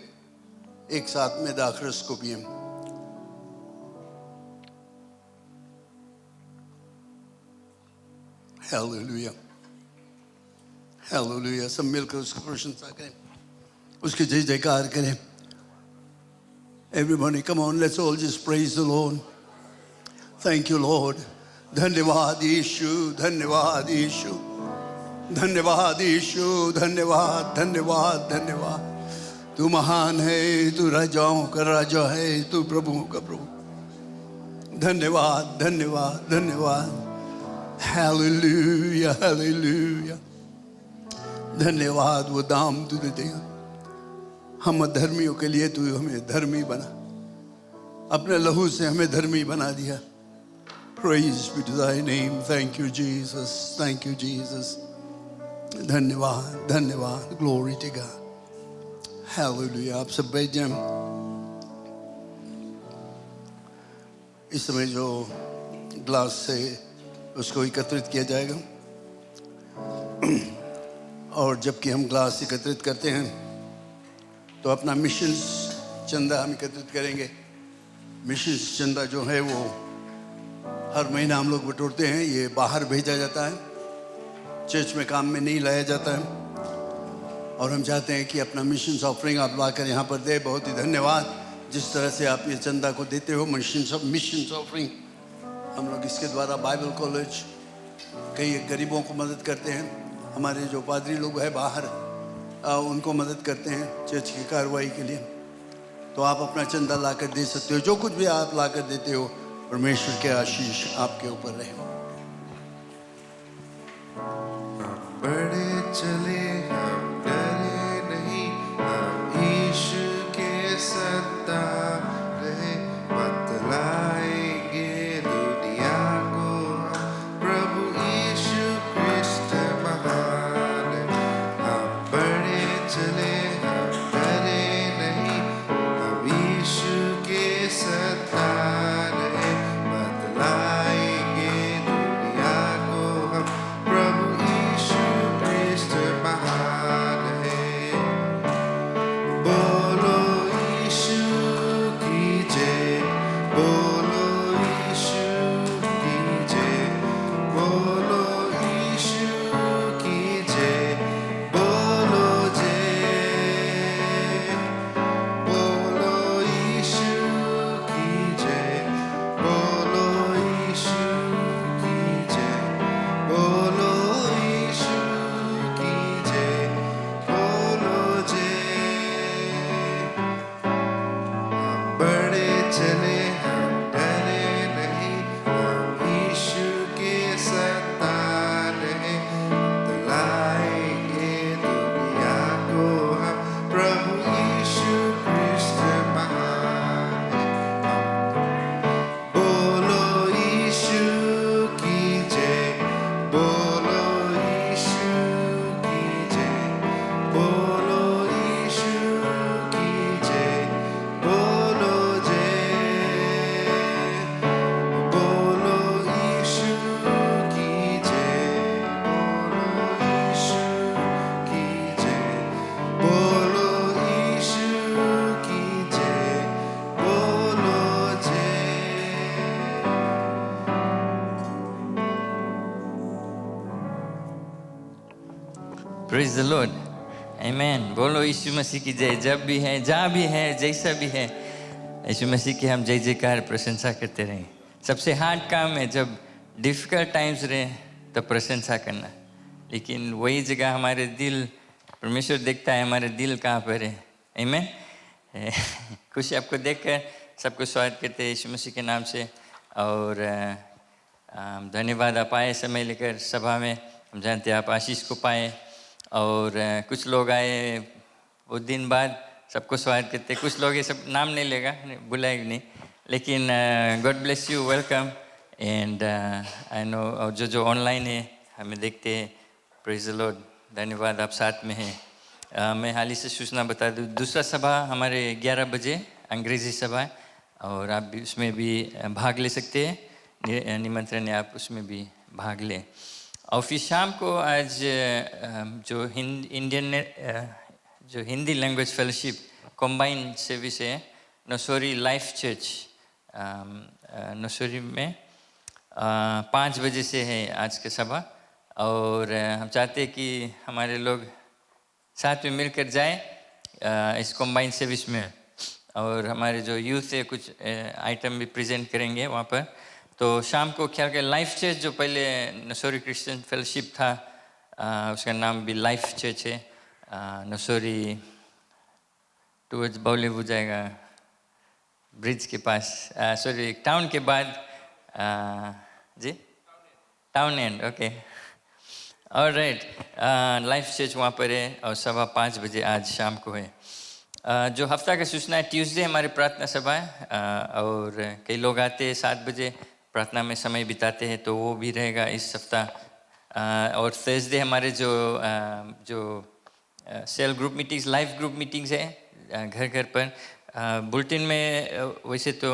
एक साथ में दाखरस को पिए। Hallelujah hallelujah. सब मिलकर उसकी प्रशंसा करें, उसकी जय जयकार करें। Everybody, come on, let's all just praise the Lord. Thank you, Lord. धन्यवाद यीशु, धन्यवाद यीशु, धन्यवाद यीशु, धन्यवाद धन्यवाद धन्यवाद। तू महान है, तू राजाओं का राजा है, तू प्रभुओं का प्रभु। धन्यवाद धन्यवाद धन्यवाद। Hallelujah hallelujah. धन्यवाद, वो दाम तूने दिया हम अधर्मियों के लिए, तू हमें धर्मी बना, अपने लहू से हमें धर्मी बना दिया। Praise be to thy name. Thank you, Jesus. Thank you, Jesus. धन्यवाद धन्यवाद। Glory to God. Hallelujah. आप सब बैठ जाएं। इस समय जो ग्लास से उसको एकत्रित किया जाएगा, और जबकि हम ग्लास एकत्रित करते हैं तो अपना मिशन चंदा हम एकत्रित करेंगे। मिशन चंदा जो है वो हर महीना हम लोग बटोरते हैं। ये बाहर भेजा जाता है, चर्च में काम में नहीं लाया जाता है। और हम चाहते हैं कि अपना मिशन ऑफरिंग आप लाकर यहाँ पर दे। बहुत ही धन्यवाद जिस तरह से आप ये चंदा को देते हो। मिशन ऑफरिंग हम लोग इसके द्वारा बाइबल कॉलेज, कई गरीबों को मदद करते हैं। हमारे जो पादरी लोग हैं बाहर, उनको मदद करते हैं चर्च की कार्रवाई के लिए। तो आप अपना चंदा लाकर दे सकते हो। जो कुछ भी आप लाकर देते हो, परमेश्वर के आशीष आपके ऊपर रहे। बड़े प्रेज द लॉर्ड, आमेन। बोलो यीशु मसीह की जय। जब भी है, जहाँ भी है, जैसा भी है, यीशु मसीह की हम जय जयकार प्रशंसा करते रहें। सबसे हार्ड काम है जब डिफिकल्ट टाइम्स रहे तो प्रशंसा करना, लेकिन वही जगह हमारे दिल, परमेश्वर देखता है हमारे दिल कहाँ पर है। आमेन। खुशी आपको देखकर सबको स्वागत करते हैं यीशु मसीह के नाम से। और धन्यवाद आप आए समय लेकर सभा में। हम जानते हैं आप आशीष को पाए। और कुछ लोग आए बहुत दिन बाद, सबको स्वागत करते। कुछ लोग ये सब नाम नहीं लेगा, बुलाएगा नहीं, लेकिन God bless you, welcome. And I know, और जो ऑनलाइन है हमें देखते हैं, प्रेज द लॉर्ड, धन्यवाद आप साथ में हैं। मैं हाल ही से सूचना बता दूँ, दूसरा सभा हमारे 11 बजे अंग्रेज़ी सभा है, और आप भी उसमें भी भाग ले सकते हैं। निमंत्रण है, आप उसमें भी भाग लें। और फिर शाम को आज जो Hindi language fellowship combined service है नसोरी लाइफ चर्च नसोरी में 5 बजे से है आज की सभा। और हम चाहते हैं कि हमारे लोग साथ में मिलकर जाए इस कॉम्बाइंड सर्विस में। और हमारे जो यूथ है कुछ आइटम भी प्रेजेंट करेंगे वहाँ पर। तो शाम को ख्याल कर लाइफ चर्च, जो पहले नसोरी क्रिश्चियन फेलोशिप था, उसका नाम भी लाइफ चर्च है। नसोरी टूवर्ड्स बाउलीवुड जाएगा, ब्रिज के पास, सॉरी टाउन के बाद, G town end, okay, alright. Life church वहाँ पर है और सभा 5 बजे आज शाम को है। जो हफ्ता का सूचना है, ट्यूसडे हमारी प्रार्थना सभा है, और कई लोग आते हैं 7 बजे प्रार्थना में समय बिताते हैं, तो वो भी रहेगा इस सप्ताह। और थर्सडे हमारे जो cell group meetings, live group meetings है घर घर पर। बुलेटिन में वैसे तो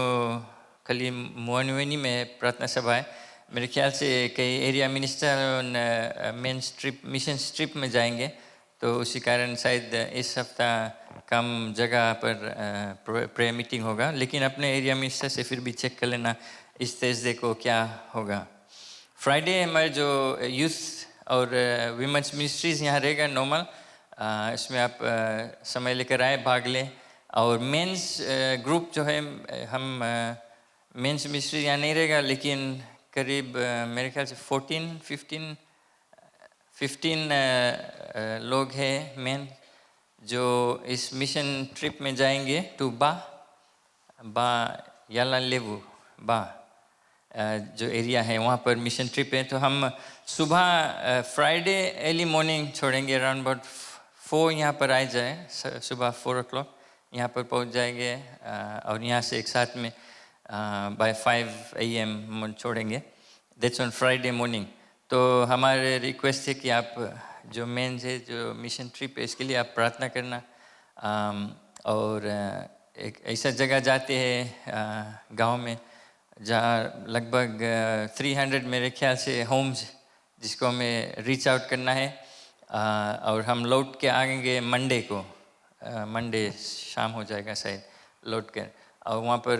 खाली मोहनवेनी में प्रार्थना सभा है, मेरे ख्याल से कई area minister main strip, mission strip में जाएंगे, तो उसी कारण शायद इस हफ्ता कम जगह पर प्रेयर मीटिंग होगा। लेकिन अपने एरिया मिनिस्टर से फिर भी चेक कर लेना इस थर्सडे को क्या होगा। फ्राइडे हमारे जो यूथ और वीमेंस मिनिस्ट्रीज यहाँ रहेगा नॉर्मल, इसमें आप समय लेकर आए, भाग लें। और मेंस ग्रुप जो है, हम मेंस मिनिस्ट्री यहाँ नहीं रहेगा, लेकिन करीब मेरे ख्याल से 15 लोग हैं मेन जो इस मिशन ट्रिप में जाएंगे टू बा याला लेवू बा जो एरिया है, वहाँ पर मिशन ट्रिप है। तो हम सुबह फ्राइडे अर्ली मॉर्निंग छोड़ेंगे, अराउंड अबाउट 4 यहाँ पर आ जाए, सुबह 4 o'clock यहाँ पर पहुँच जाएंगे। और यहाँ से एक साथ में बाय 5 AM छोड़ेंगे। That's on Friday morning. तो हमारे रिक्वेस्ट है कि आप जो मेन है, जो मिशन ट्रिप है, इसके लिए आप प्रार्थना करना। और एक ऐसा जगह जाते हैं गांव में जहाँ लगभग 300 मेरे ख्याल से होम्स, जिसको हमें रीच आउट करना है। और हम लौट के आएंगे मंडे को, मंडे शाम हो जाएगा शायद लौट कर। और वहाँ पर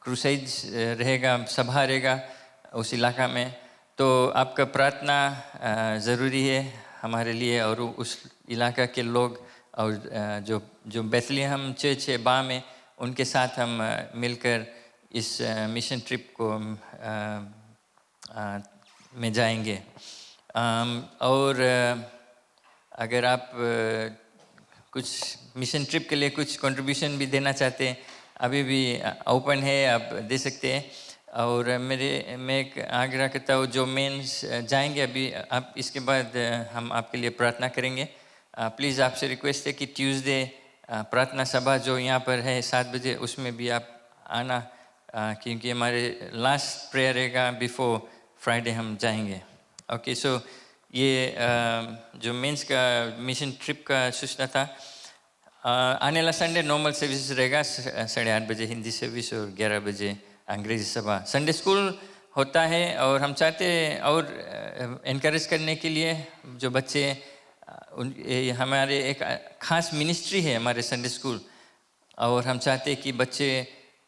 क्रूसेज रहेगा, सभा रहेगा उस इलाका में। तो आपका प्रार्थना ज़रूरी है हमारे लिए और उस इलाका के लोग, और जो बेथलेहम चर्च है बा में, उनके साथ हम मिलकर इस मिशन ट्रिप को में जाएंगे। और अगर आप कुछ मिशन ट्रिप के लिए कुछ कंट्रीब्यूशन भी देना चाहते हैं, अभी भी ओपन है, आप दे सकते हैं। और मैं एक आग्रह करता हूँ, जो मेंस जाएंगे अभी, आप इसके बाद हम आपके लिए प्रार्थना करेंगे। प्लीज़ आपसे रिक्वेस्ट है कि ट्यूसडे प्रार्थना सभा जो यहाँ पर है 7 बजे, उसमें भी आप आना, क्योंकि हमारे लास्ट प्रेयर रहेगा बिफोर फ्राइडे हम जाएंगे। ओके, सो ये जो मेंस का मिशन ट्रिप का सूचना था। आने वाला संडे नॉर्मल सर्विस रहेगा, 8:30 बजे हिंदी सर्विस और 11 बजे अंग्रेजी सभा। संडे स्कूल होता है, और हम चाहते हैं और इनकरेज करने के लिए जो बच्चे, हमारे एक खास मिनिस्ट्री है हमारे संडे स्कूल, और हम चाहते हैं कि बच्चे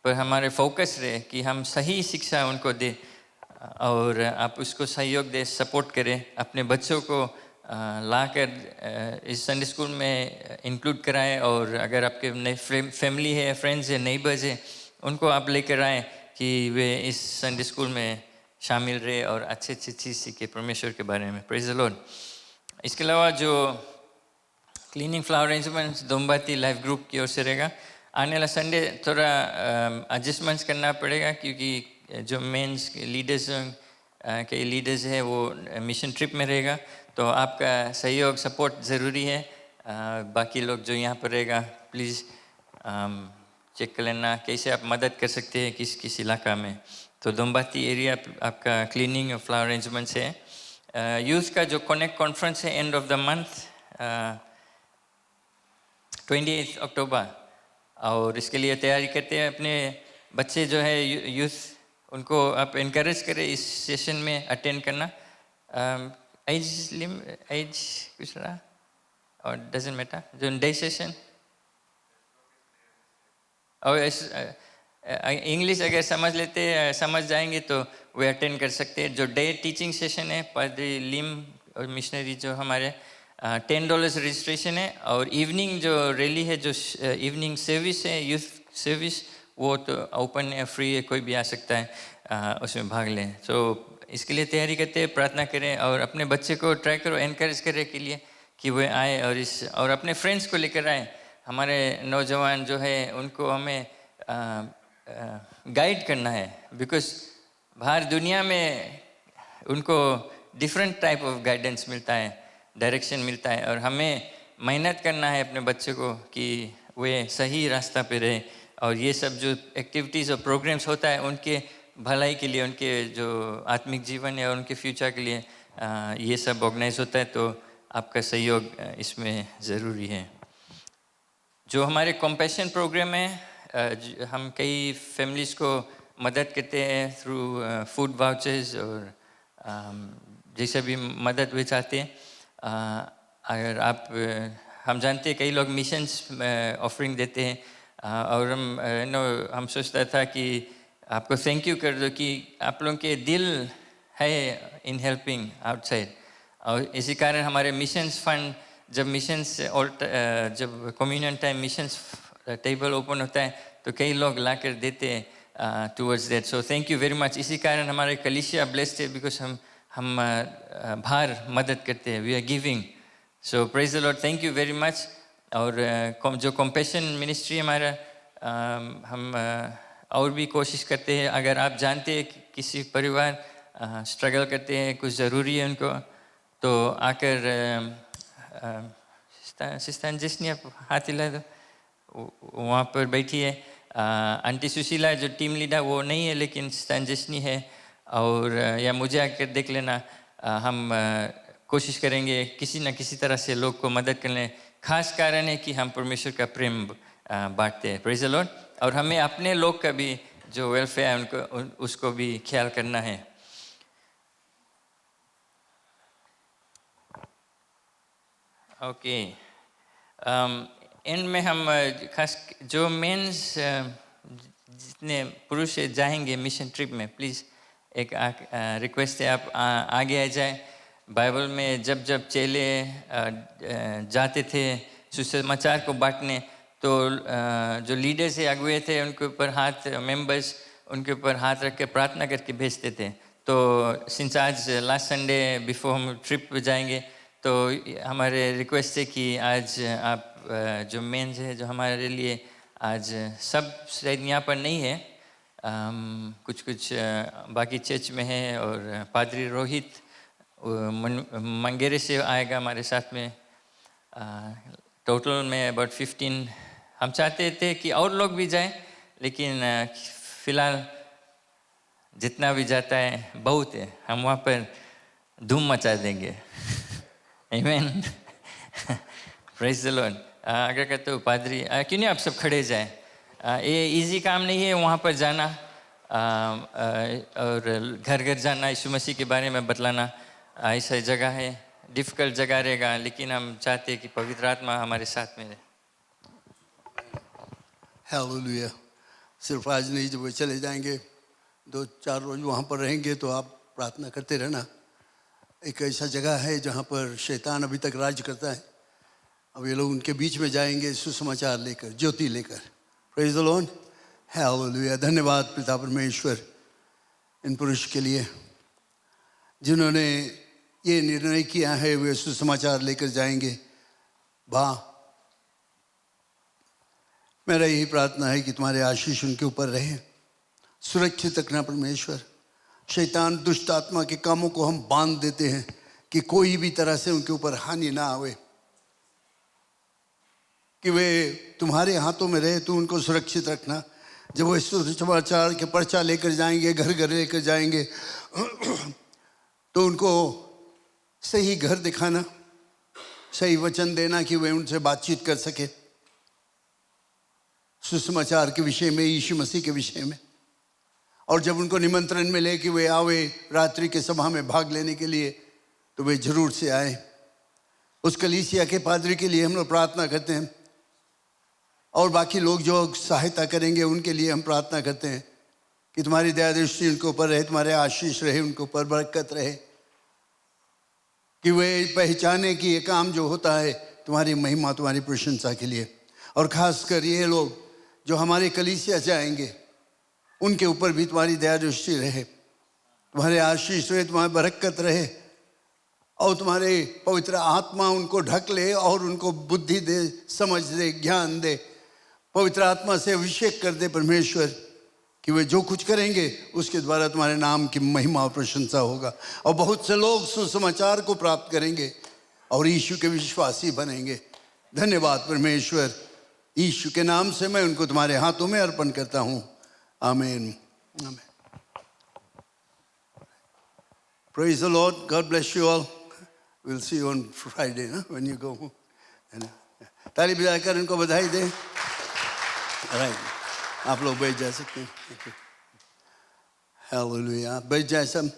पर हमारे फोकस रहे कि हम सही शिक्षा उनको दें, और आप उसको सहयोग दें, सपोर्ट करें, अपने बच्चों को लाकर इस संडे स्कूल में इंक्लूड कराएं, और अगर आपके नए फैमिली है, फ्रेंड्स है, नेबर्स है, उनको आप लेकर आएँ कि वे इस संडे स्कूल में शामिल रहे और अच्छी चीज़ सीखे परमेश्वर के बारे में। Praise the lord. इसके अलावा जो cleaning flower arrangements Dombati life group की ओर से रहेगा। आने वाला संडे थोड़ा एडजस्टमेंट्स करना पड़ेगा, क्योंकि जो मेंस लीडर्स के लीडर्स है वो मिशन ट्रिप में रहेगा, तो आपका सहयोग सपोर्ट ज़रूरी है। बाकी लोग जो यहाँ पर रहेगा प्लीज़ चेक कर लेना कैसे आप मदद कर सकते हैं किस किस इलाका में। तो दोम्बाती एरिया आपका क्लीनिंग और फ्लावर अरेंजमेंट्स है। यूथ का जो कनेक्ट कॉन्फ्रेंस है एंड ऑफ द मंथ 28 अक्टूबर, और इसके लिए तैयारी करते हैं। अपने बच्चे जो है यूथ, उनको आप इनकरेज करें इस सेशन में अटेंड करना। एज कुछ रहा और डजेंट मैटर, जो डे सेशन और इंग्लिश अगर समझ लेते समझ जाएंगे तो वे अटेंड कर सकते हैं। जो डे टीचिंग सेशन है पादरी लिम और मिशनरी जो हमारे $10 रजिस्ट्रेशन है, और इवनिंग जो रैली है, जो इवनिंग सर्विस है, यूथ सर्विस, वो तो ओपन है, फ्री है, कोई भी आ सकता है उसमें भाग लें। तो इसके लिए तैयारी करते हैं, प्रार्थना करें और अपने बच्चे को ट्राई करो एनकरेज करें के लिए कि वे आए और अपने फ्रेंड्स को लेकर आए। हमारे नौजवान जो है उनको हमें गाइड करना है, बिकॉज बाहर दुनिया में उनको डिफरेंट टाइप ऑफ गाइडेंस मिलता है, डायरेक्शन मिलता है, और हमें मेहनत करना है अपने बच्चे को कि वे सही रास्ता पे रहे। और ये सब जो एक्टिविटीज़ और प्रोग्राम्स होता है उनके भलाई के लिए, उनके जो आत्मिक जीवन है और उनके फ्यूचर के लिए ये सब ऑर्गेनाइज होता है, तो आपका सहयोग इसमें ज़रूरी है। जो हमारे कंपैशन प्रोग्राम है, हम कई फैमिलीज़ को मदद करते हैं थ्रू फूड वाउचर्स और जैसे भी मदद वे चाहते हैं। अगर आप हम जानते हैं कई लोग मिशंस ऑफरिंग देते हैं, और हम सोचता था कि आपको थैंक यू कर दो कि आप लोगों के दिल है इन हेल्पिंग आउटसाइड। और इसी कारण हमारे मिशंस फंड, जब मिशंस जब communion time missions table open होता है तो कई लोग ला कर देते हैं towards that. So thank you very much. इसी कारण हमारे कलीसिया ब्लेस्ड है, बिकॉज हम बाहर मदद करते हैं, we are giving. So praise the lord, thank you very much. और जो कंपैशन मिनिस्ट्री हमारा, हम और भी कोशिश करते हैं। अगर आप जानते हैं कि किसी परिवार स्ट्रगल करते हैं, कुछ ज़रूरी है उनको, तो आकर सिस्टर जिसने आप हाथ हिला दो, वहाँ पर बैठी है आंटी सुशीला जो टीम लीडर, वो नहीं है लेकिन सिस्टर जिसनी है, और या मुझे आकर देख लेना। हम कोशिश करेंगे किसी न किसी तरह से लोग को मदद करने। खास कारण है कि हम परमेश्वर का प्रेम बांटते हैं। Praise the Lord. और हमें अपने लोग का भी जो वेलफेयर है उनको उसको भी ख्याल करना है। ओके, एंड में हम खास जो मेंस जितने पुरुष जाएंगे मिशन ट्रिप में, प्लीज़ एक रिक्वेस्ट है आप आगे आ जाए। बाइबल में जब जब चेले जाते थे सुसमाचार को बांटने, तो जो लीडर्स है, अगुए थे, उनके ऊपर हाथ, मेंबर्स उनके ऊपर हाथ रख के प्रार्थना करके भेजते थे। तो सिंस आज लास्ट संडे बिफोर हम ट्रिप पे जाएंगे, तो हमारे रिक्वेस्ट है कि आज आप जो मेंस है जो हमारे लिए आज सब शायद यहाँ पर नहीं है, कुछ कुछ बाकी चर्च में है, और पादरी रोहित मंगेरे से आएगा हमारे साथ में। टोटल में अबाउट 15। हम चाहते थे कि और लोग भी जाएं, लेकिन फिलहाल जितना भी जाता है बहुत है, हम वहाँ पर धूम मचा देंगे। आमीन। Praise the Lord. अगर कहते हो पादरी, क्यों नहीं आप सब खड़े जाएं? ये इजी काम नहीं है वहाँ पर जाना और घर घर जाना, यीशु मसीह के बारे में बतलाना। ऐसा जगह है, डिफ़िकल्ट जगह रहेगा, लेकिन हम चाहते हैं कि पवित्र आत्मा हमारे साथ में रहे। हालेलुया। सिर्फ आज नहीं, जब वे चले जाएंगे 2-4 रोज वहाँ पर रहेंगे तो आप प्रार्थना करते रहना। एक ऐसा जगह है जहाँ पर शैतान अभी तक राज करता है। अब ये लोग उनके बीच में जाएंगे सुसमाचार लेकर, ज्योति लेकर। Praise the Lord, hallelujah. धन्यवाद पिता परमेश्वर इन पुरुष के लिए जिन्होंने ये निर्णय किया है वे सुसमाचार लेकर जाएंगे। वाह, मेरा यही प्रार्थना है कि तुम्हारे आशीष उनके ऊपर रहे। सुरक्षित रखना परमेश्वर। शैतान दुष्ट आत्मा के कामों को हम बांध देते हैं कि कोई भी तरह से उनके ऊपर हानि ना आवे, कि वे तुम्हारे हाथों में रहे। तू उनको सुरक्षित रखना। जब वो सुसमाचार के पर्चा लेकर जाएंगे, घर घर लेकर जाएंगे, तो उनको सही घर दिखाना, सही वचन देना कि वे उनसे बातचीत कर सके सुसमाचार के विषय में, यीशु मसीह के विषय में। और जब उनको निमंत्रण मिले कि वे आवे रात्रि के सभा में भाग लेने के लिए, तो वे जरूर से आए। उस कलीसिया के पादरी के लिए हम लोग प्रार्थना करते हैं, और बाकी लोग जो सहायता करेंगे उनके लिए हम प्रार्थना करते हैं कि तुम्हारी दया दृष्टि उनके ऊपर रहे, तुम्हारे आशीष रहे, उनके ऊपर बरकत रहे, कि वे पहचाने कि ये काम जो होता है तुम्हारी महिमा, तुम्हारी प्रशंसा के लिए। और खासकर ये लोग जो हमारे कलीसिया जाएंगे उनके ऊपर भी तुम्हारी दया दृष्टि रहे, तुम्हारे आशीष रहे, तुम्हारी बरकत रहे, और तुम्हारे पवित्र आत्मा उनको ढक ले और उनको बुद्धि दे, समझ दे, ज्ञान दे। पवित्र आत्मा से अभिषेक कर दे परमेश्वर, कि वे जो कुछ करेंगे उसके द्वारा तुम्हारे नाम की महिमा और प्रशंसा होगा, और बहुत से लोग सुसमाचार को प्राप्त करेंगे और यीशु के विश्वासी बनेंगे। धन्यवाद परमेश्वर। यीशु के नाम से मैं उनको तुम्हारे हाथों में अर्पण करता हूँ। आमीन, आमीन। Praise the Lord. God bless you all. We'll see you on Friday, ना, when you go home. ताली बजाकर इनको बधाई दें। Right. आप लोग बैठ जा सकते हैं। हालेलुया। बैठ जाए सब।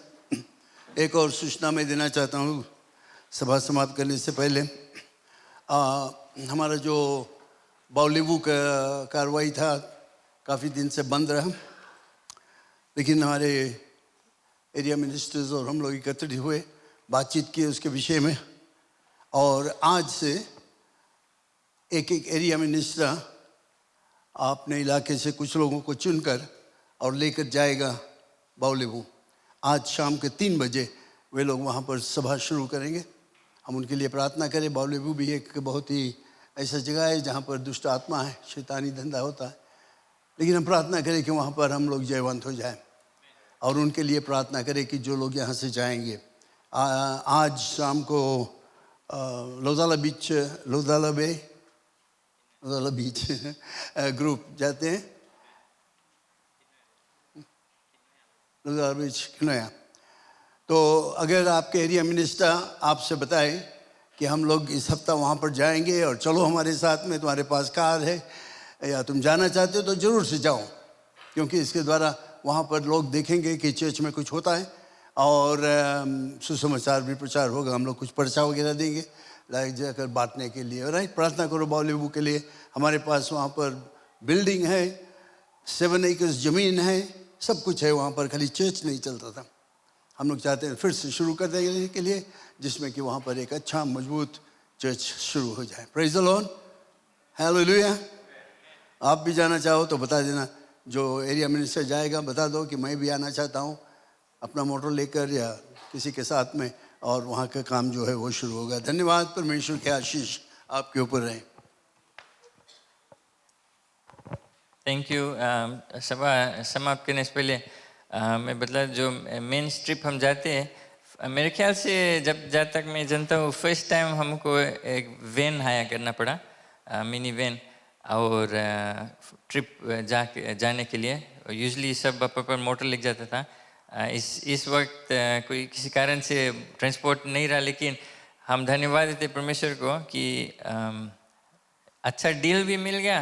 एक और सूचना मैं देना चाहता हूँ सभा समाप्त करने से पहले। हमारा जो बाउलीवू का कार्रवाई था काफ़ी दिन से बंद रहा, लेकिन हमारे एरिया मिनिस्टर्स और हम लोग एकत्रित हुए, बातचीत किए उसके विषय में, और आज से एक एक एरिया मिनिस्टर अपने इलाके से कुछ लोगों को चुनकर और लेकर जाएगा बाउलीवू। आज शाम के 3 बजे वे लोग वहाँ पर सभा शुरू करेंगे। हम उनके लिए प्रार्थना करें। बाउलीवू भी एक बहुत ही ऐसा जगह है जहाँ पर दुष्ट आत्मा है, शैतानी धंधा होता है, लेकिन हम प्रार्थना करें कि वहाँ पर हम लोग जयवंत हो जाएं, और उनके लिए प्रार्थना करें कि जो लोग यहाँ से जाएंगे। आज शाम को लोदाला बीच ग्रुप जाते हैं, लोदाला बीच किनोया। तो अगर आपके एरिया मिनिस्टर आपसे बताए कि हम लोग इस हफ्ता वहाँ पर जाएंगे और चलो हमारे साथ में, तुम्हारे पास कार है या तुम जाना चाहते हो, तो ज़रूर से जाओ, क्योंकि इसके द्वारा वहाँ पर लोग देखेंगे कि चर्च में कुछ होता है, और सुसमाचार भी प्रचार होगा। हम लोग कुछ पर्चा वगैरह देंगे लाइक जाकर बांटने के लिए। राइट, प्रार्थना करो बाउलीवू के लिए। हमारे पास वहाँ पर बिल्डिंग है, 7 एकड़ ज़मीन है, सब कुछ है वहाँ पर, खाली चर्च नहीं चलता था। हम लोग चाहते हैं फिर से शुरू कर देने के लिए, जिसमें कि वहाँ पर एक अच्छा मजबूत चर्च शुरू हो जाए। Praise the Lord, hallelujah. आप भी जाना चाहो तो बता देना। जो एरिया मिनिस्टर जाएगा बता दो कि मैं भी आना चाहता हूँ अपना मोटर लेकर या किसी के साथ में, और वहाँ का काम जो है वो शुरू होगा। धन्यवाद। परमेश्वर के आशीष आपके ऊपर रहें। Thank you. सभा समाप्त करने से पहले मैं बतला, जो मेन स्ट्रिप हम जाते हैं, मेरे ख्याल से जब तक मैं जानता हूँ फर्स्ट टाइम हमको एक वैन हायर करना पड़ा, मिनी वैन, और ट्रिप जाने के लिए यूजुअली सब पर मोटर लेके जाता था। इस वक्त कोई किसी कारण से ट्रांसपोर्ट नहीं रहा, लेकिन हम धन्यवाद देते परमेश्वर को कि अच्छा डील भी मिल गया,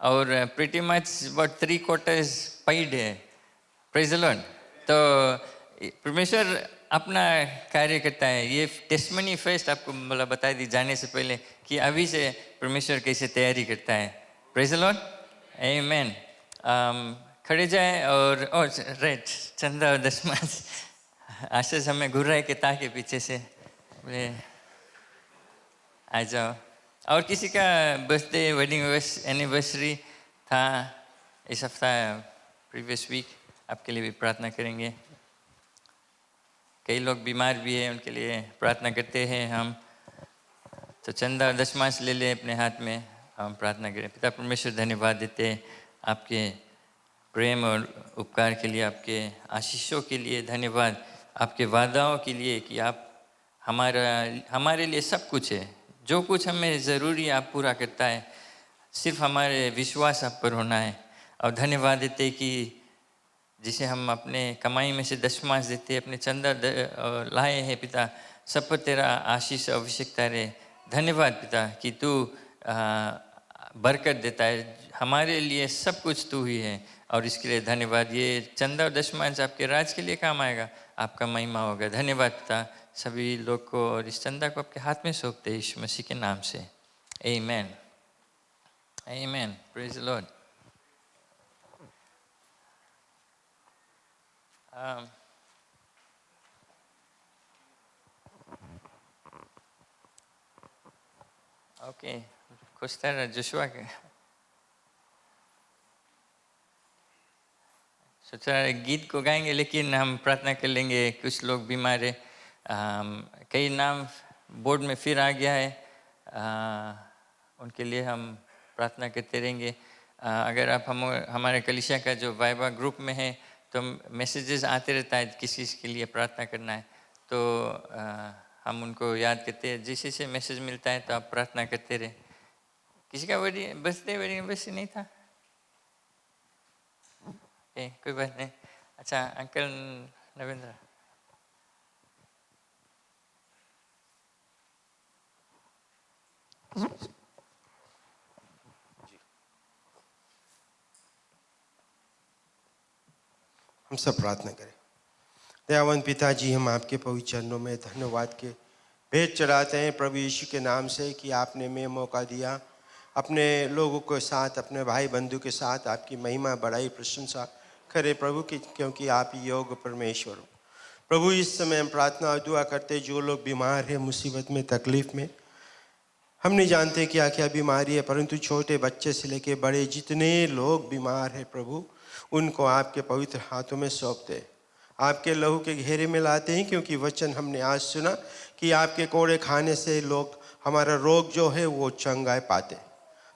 और प्रीटी मच अबाउट 3/4 paid है। Praise the Lord. तो परमेश्वर अपना कार्य करता है। ये टेस्टमनी फर्स्ट आपको मतलब बता दी जाने से पहले कि अभी से परमेश्वर कैसे तैयारी करता है। प्रेज द लॉर्ड, आमेन। खड़े जाए और राइट, चंदा और दशमांश आशीष हमें घूर रहे के ताकि पीछे से बोले आ जाओ। और किसी का बर्थडे वेडिंग एनिवर्सरी था इस हफ्ता प्रीवियस वीक, आपके लिए भी प्रार्थना करेंगे। कई लोग बीमार भी हैं, उनके लिए प्रार्थना करते हैं हम। तो चंदा और दशमांश ले लें अपने हाथ में, हम प्रार्थना करें। पिता परमेश्वर धन्यवाद देते हैं आपके प्रेम और उपकार के लिए, आपके आशीषों के लिए धन्यवाद, आपके वादाओं के लिए कि आप हमारे लिए सब कुछ है, जो कुछ हमें ज़रूरी आप पूरा करता है, सिर्फ हमारे विश्वास आप पर होना है। और धन्यवाद देते कि जिसे हम अपने कमाई में से दशमांश देते, अपने चंदा लाए हैं पिता, सब पर तेरा आशीष आवश्यकता रहे। धन्यवाद पिता कि तू बरकत देता है, हमारे लिए सब कुछ तू ही है, और इसके लिए धन्यवाद। ये चंदा और दशमांश आपके राज के लिए काम आएगा, आपका महिमा होगा। धन्यवाद पिता, सभी लोग को और इस चंदा को आपके हाथ में सौंपते हैं यीशु मसीह के नाम से। आमीन, आमीन, प्रेज द लॉर्ड। ओके, कुछ तरह जोशुआ के सोचा गीत को गाएंगे, लेकिन हम प्रार्थना कर लेंगे। कुछ लोग बीमार है, कई नाम बोर्ड में फिर आ गया है, उनके लिए हम प्रार्थना करते रहेंगे। अगर आप हमारे कलीसिया का जो वाइबा ग्रुप में है तो मैसेजेस आते रहता है किसी के लिए प्रार्थना करना है, तो हम उनको याद करते हैं। जिस से मैसेज मिलता है तो आप प्रार्थना करते रहे। किसी का बर्थडे एनिवर्सरी नहीं था? कोई बात नहीं। अच्छा, अंकल नवेंद्र, हम सब प्रार्थना करें। दयावंत पिताजी, हम आपके पवित्र चरणों में धन्यवाद के भेंट चढ़ाते हैं प्रभु यीशु के नाम से कि आपने हमें मौका दिया अपने लोगों के साथ, अपने भाई बंधु के साथ आपकी महिमा बढ़ाई प्रशंसा करे प्रभु की, क्योंकि आप योग्य परमेश्वर हो। प्रभु इस समय हम प्रार्थना और दुआ करते, जो लोग बीमार हैं, मुसीबत में, तकलीफ में, हम नहीं जानते क्या क्या बीमारी है, परंतु छोटे बच्चे से लेके बड़े जितने लोग बीमार हैं प्रभु, उनको आपके पवित्र हाथों में सौंपते, आपके लहू के घेरे में लाते हैं, क्योंकि वचन हमने आज सुना कि आपके कोड़े खाने से लोग, हमारा रोग जो है वो चंगाई पाते।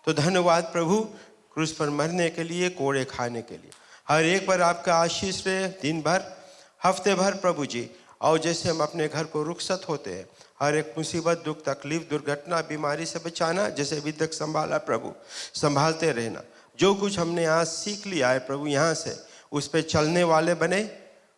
तो धन्यवाद प्रभु, क्रूस पर मरने के लिए, कोड़े खाने के लिए। हर एक पर आपका आशीष रहे, दिन भर, हफ्ते भर प्रभु जी। और जैसे हम अपने घर को रुखसत होते हैं, हर एक मुसीबत, दुख, तकलीफ, दुर्घटना, बीमारी से बचाना, जैसे अभी तक संभाला प्रभु, संभालते रहना। जो कुछ हमने आज सीख लिया है प्रभु यहाँ से, उस पर चलने वाले बने,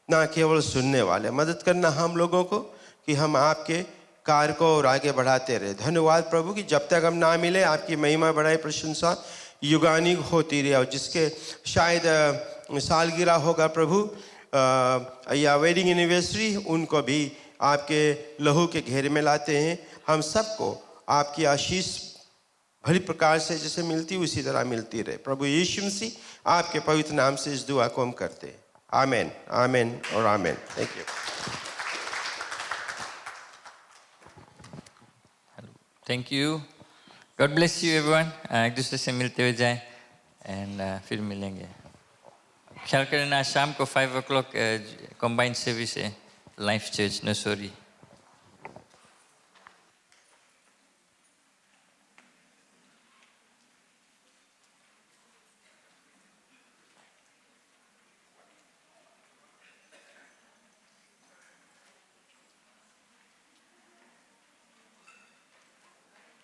ना केवल सुनने वाले। मदद करना हम लोगों को कि हम आपके कार्य को और आगे बढ़ाते रहे। धन्यवाद प्रभु कि जब तक हम ना मिले, आपकी महिमा बढ़ाई प्रशंसा युगानी होती रहे। और जिसके शायद सालगिरह होगा प्रभु या वेडिंग एनिवर्सरी, उनको भी आपके लहू के घेरे में लाते हैं। हम सबको आपकी आशीष भली प्रकार से जैसे मिलती उसी तरह मिलती रहे। प्रभु यीशु मसीह आपके पवित्र नाम से इस दुआ को हम करते हैं। आमेन, आमेन और amen. Thank you. Thank you, God bless you everyone. एक दूसरे से मिलते हुए जाएं एंड फिर मिलेंगे। ख्याल करना, शाम को 5 o'clock कंबाइंड सर्विस है, लाइफ चर्च नसोरी।